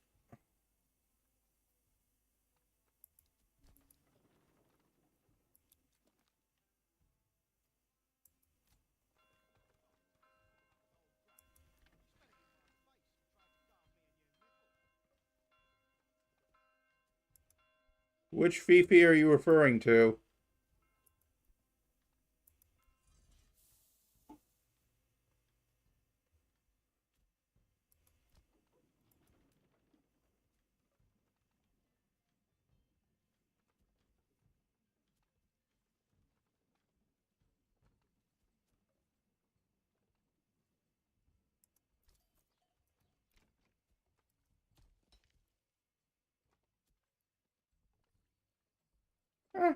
Which Fifi are you referring to?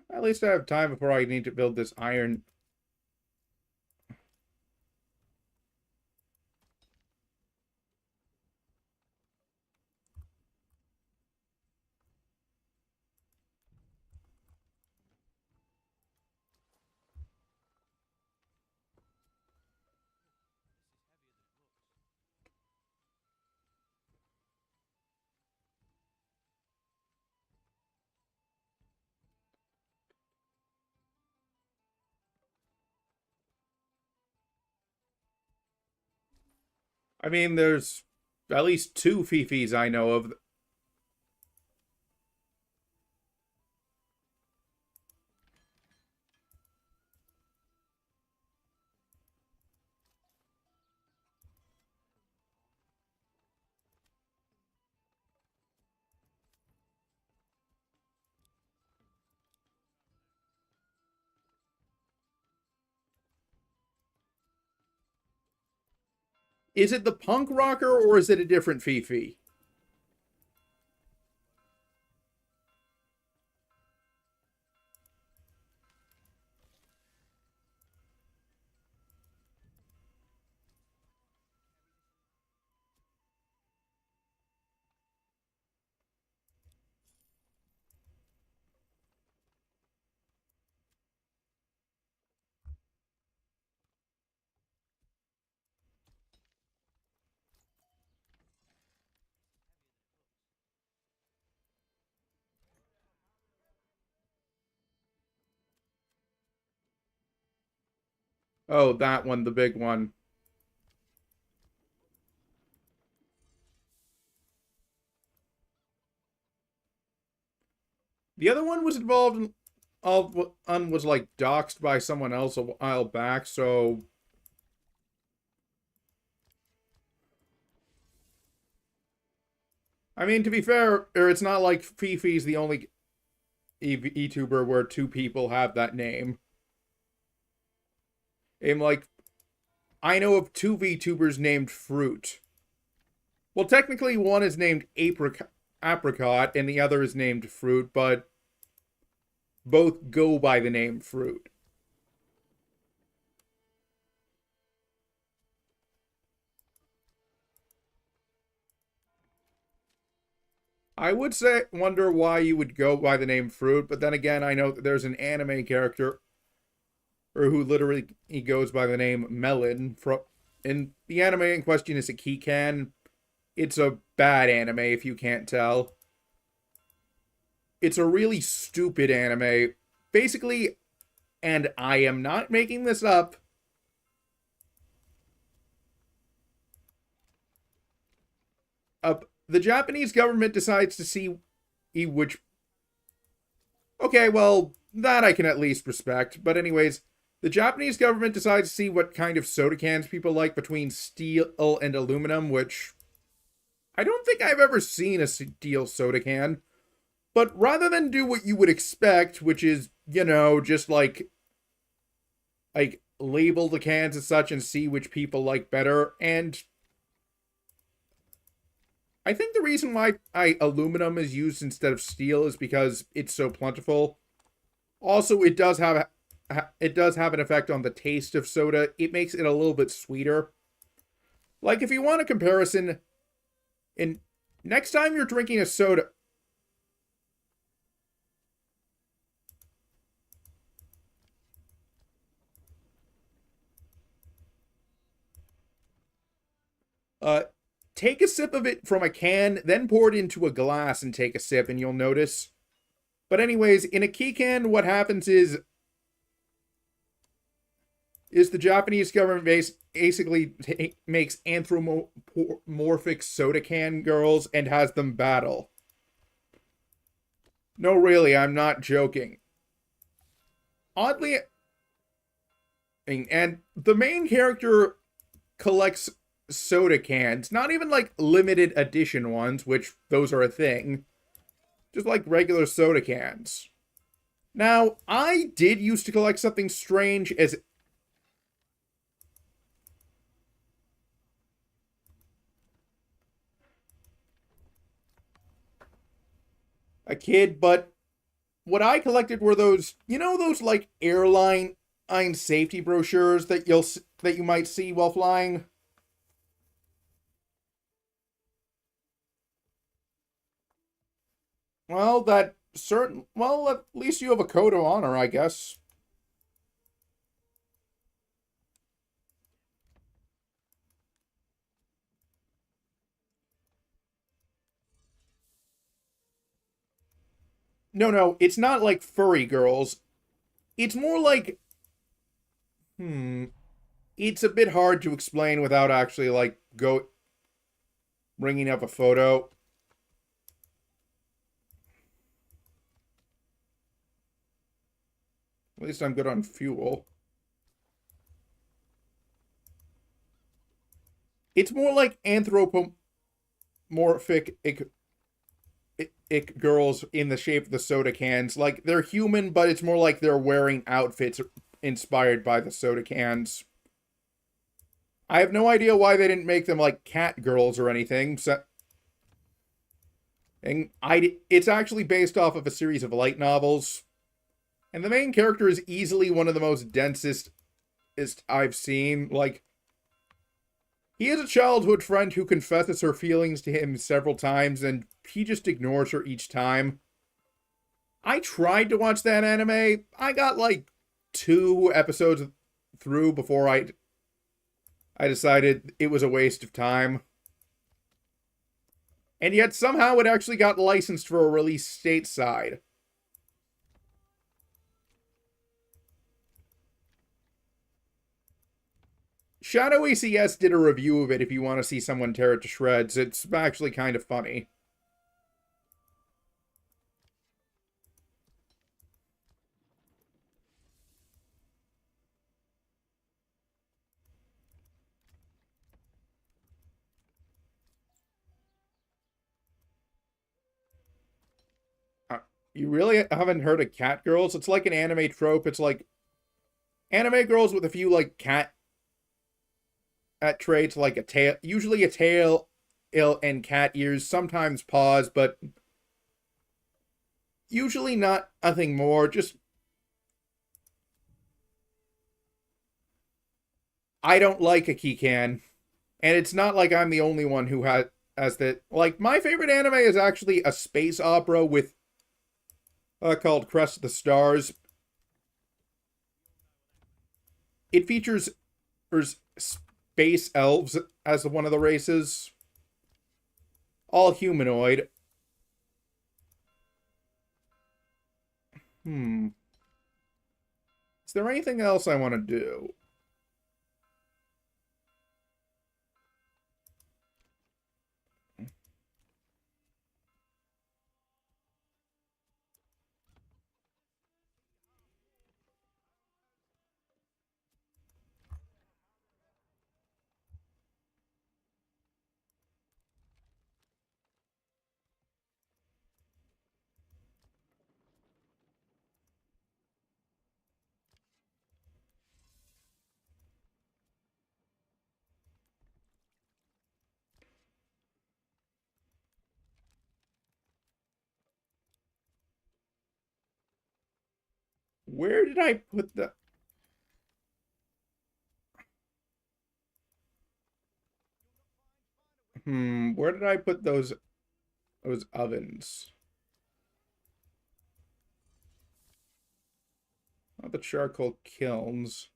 At least I have time before I need to build this iron. I mean, there's at least two Fifis I know of. Is it the punk rocker or is it a different Fifi? Oh, that one, the big one. The other one was involved in was like doxxed by someone else a while back, so I mean to be fair, it's not like Fifi's the only VTuber where two people have that name. And like I know of two VTubers named Fruit. Well, technically one is named Apricot and the other is named Fruit, but both go by the name Fruit. I would say wonder why you would go by the name Fruit, but then again, I know that there's an anime character or who literally he goes by the name Melon from and the anime in question is a Kikan. It's a bad anime if you can't tell. It's a really stupid anime. Basically, and I am not making this up, the Japanese government decides to see which. Okay, well, that I can at least respect. But, anyways, the Japanese government decides to see what kind of soda cans people like between steel and aluminum, which I don't think I've ever seen a steel soda can. But rather than do what you would expect, which is, you know, just like label the cans as such and see which people like better, and I think the reason why aluminum is used instead of steel is because it's so plentiful. Also, it does have an effect on the taste of soda. It makes it a little bit sweeter. Like if you want a comparison, in next time you're drinking a soda, uh take a sip of it from a can, then pour it into a glass and take a sip and you'll notice. But anyways, in a key can, what happens is the Japanese government basically makes anthropomorphic soda can girls and has them battle. No, really, I'm not joking. Oddly, and the main character collects soda cans, not even like limited edition ones, which those are a thing, just like regular soda cans. Now, I did used to collect something strange as a kid, but what I collected were those, you know, those like airline safety brochures that you might see while flying. Well, that certain. Well, at least you have a code of honor, I guess. No, no, it's not like furry girls. It's more like, hmm. It's a bit hard to explain without actually like go bringing up a photo. At least I'm good on fuel. It's more like anthropomorphic girls in the shape of the soda cans. Like, they're human, but it's more like they're wearing outfits inspired by the soda cans. I have no idea why they didn't make them like cat girls or anything. So, and it's actually based off of a series of light novels. And the main character is easily one of the most densest I've seen. Like, he has a childhood friend who confesses her feelings to him several times, and he just ignores her each time. I tried to watch that anime. I got like 2 episodes through before I decided it was a waste of time. And yet somehow it actually got licensed for a release stateside. Shadow ACS did a review of it if you want to see someone tear it to shreds. It's actually kind of funny. You really haven't heard of cat girls? It's like an anime trope. It's like anime girls with a few like cat at traits, like a tail, usually a tail, and cat ears, sometimes paws, but usually not nothing more. Just I don't like a Kikan, and it's not like I'm the only one who has that. Like, my favorite anime is actually a space opera with called Crest of the Stars. It features space elves as one of the races, all humanoid. Hmm. Is there anything else I want to do? Where did I put the... Where did I put those ovens? Not the charcoal kilns.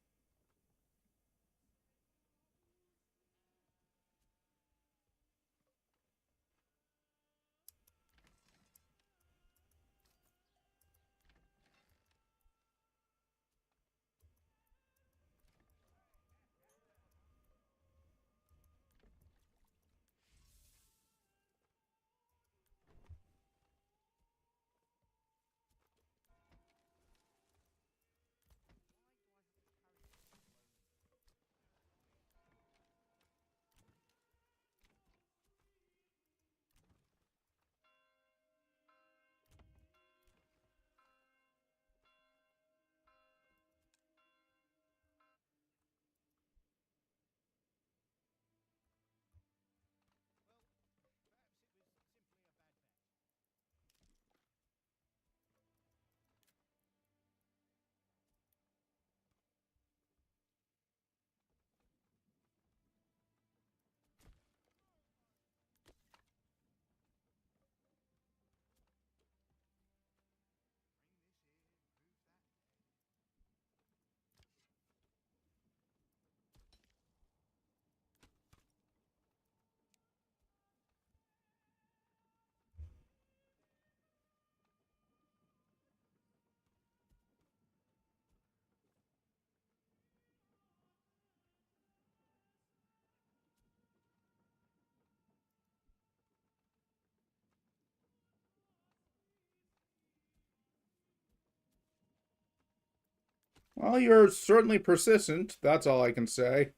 Well, you're certainly persistent. That's all I can say.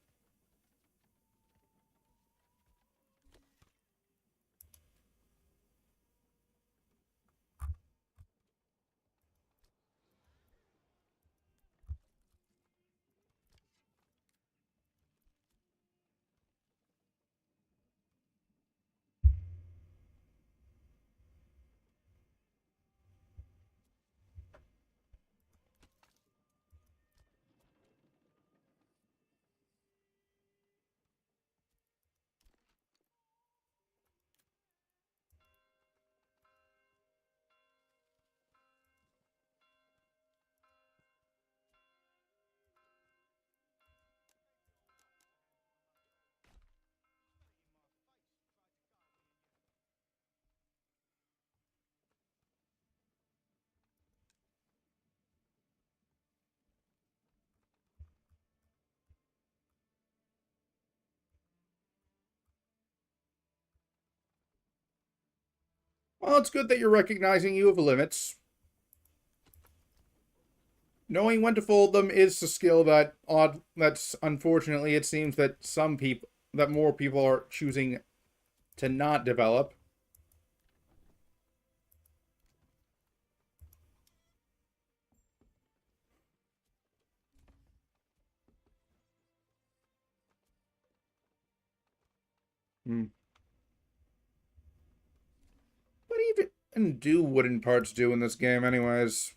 Well, it's good that you're recognizing you have limits. Knowing when to fold them is a skill that's unfortunately it seems that more people are choosing to not develop. Hmm. What even do wooden parts do in this game anyways?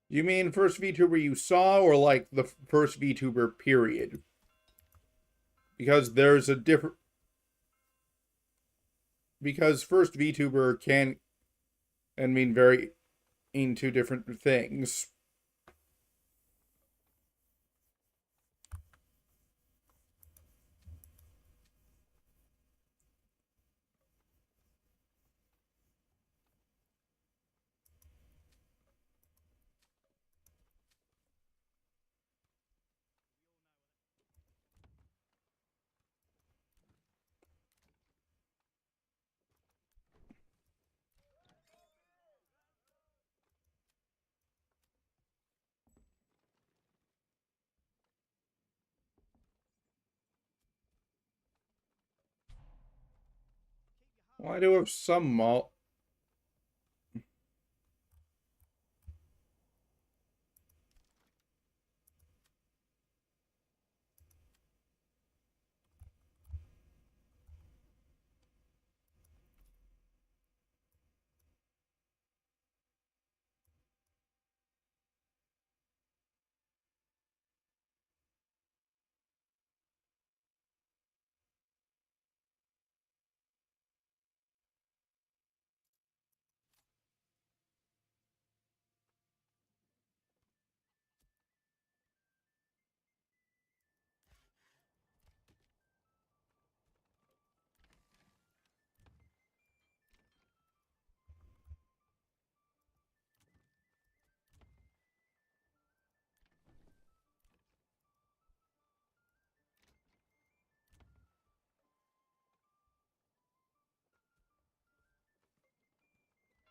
You mean first VTuber you saw, or like the first VTuber period? Because there's a different. Because first VTuber can and mean very into different things. Well, I do have some malt.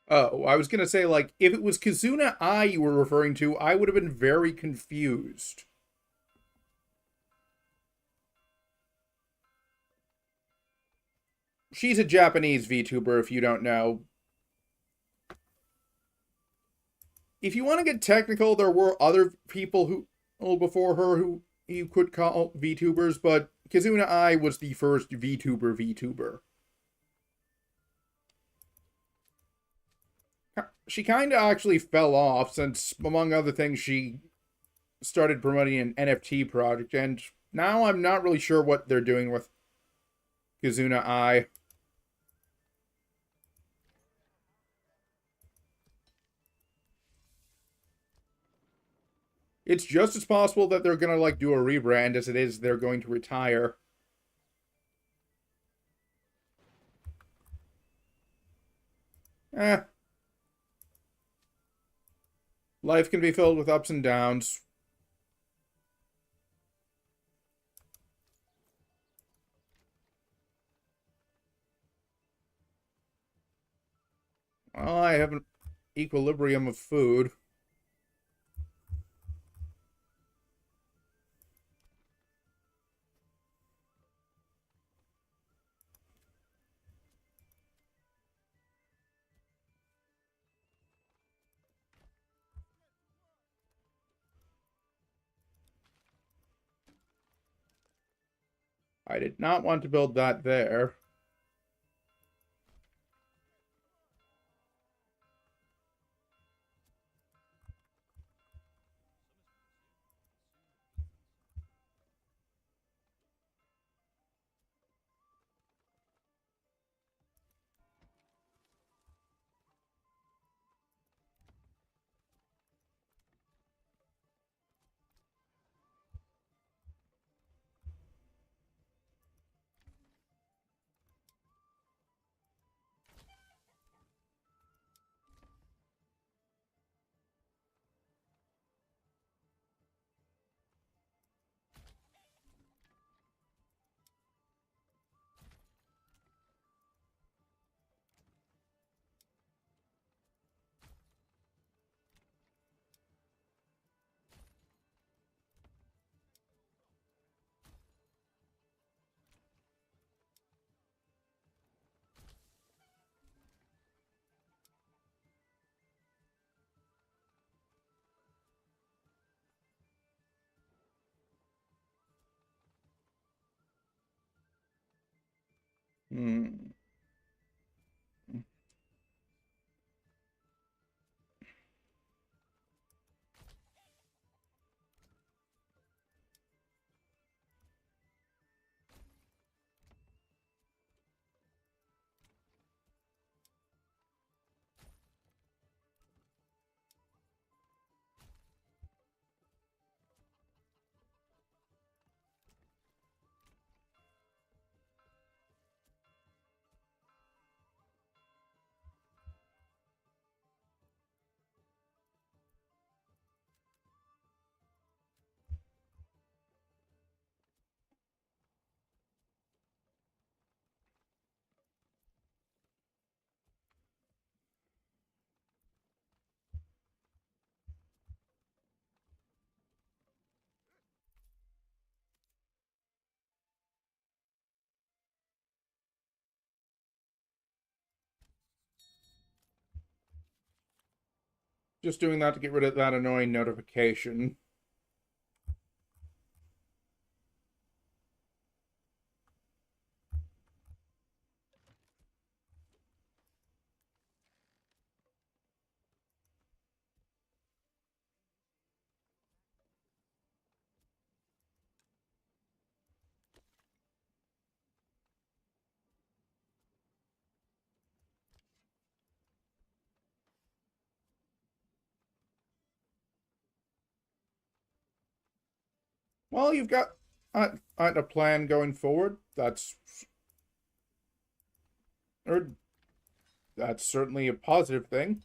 Oh, I was gonna say, like, if it was Kizuna Ai you were referring to, I would have been very confused. She's a Japanese VTuber, if you don't know. If you want to get technical, there were other people who before her who you could call VTubers, but Kizuna Ai was the first VTuber. She kind of actually fell off since, among other things, she started promoting an NFT project, and now I'm not really sure what they're doing with Kizuna Ai. It's just as possible that they're gonna like do a rebrand as it is they're going to retire. Eh, life can be filled with ups and downs. Well, I have an equilibrium of food. I did not want to build that there. Hmm. Just doing that to get rid of that annoying notification. Well, you've got a plan going forward. Or that's certainly a positive thing.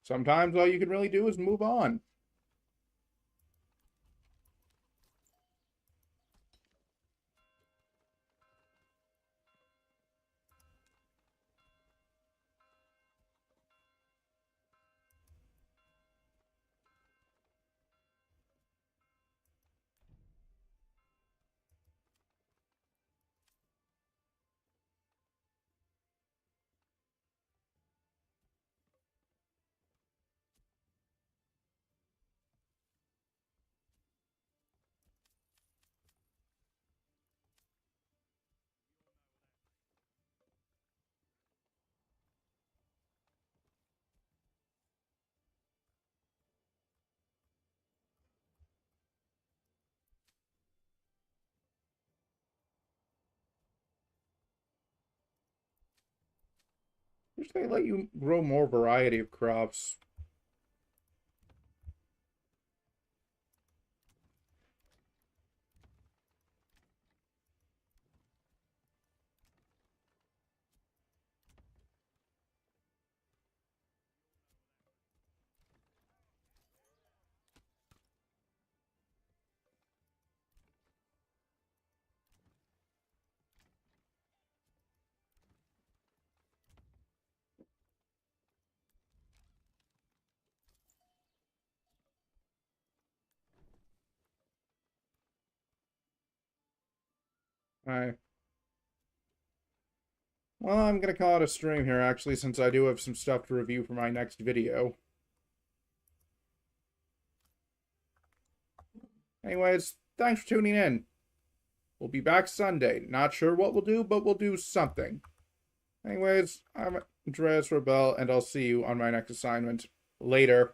Sometimes all you can really do is move on. wish they let you grow more variety of crops. Alright. Well, I'm gonna call it a stream here, actually, since I do have some stuff to review for my next video. Anyways, thanks for tuning in. We'll be back Sunday. Not sure what we'll do, but we'll do something. Anyways, I'm Andreas Rebel, and I'll see you on my next assignment. Later.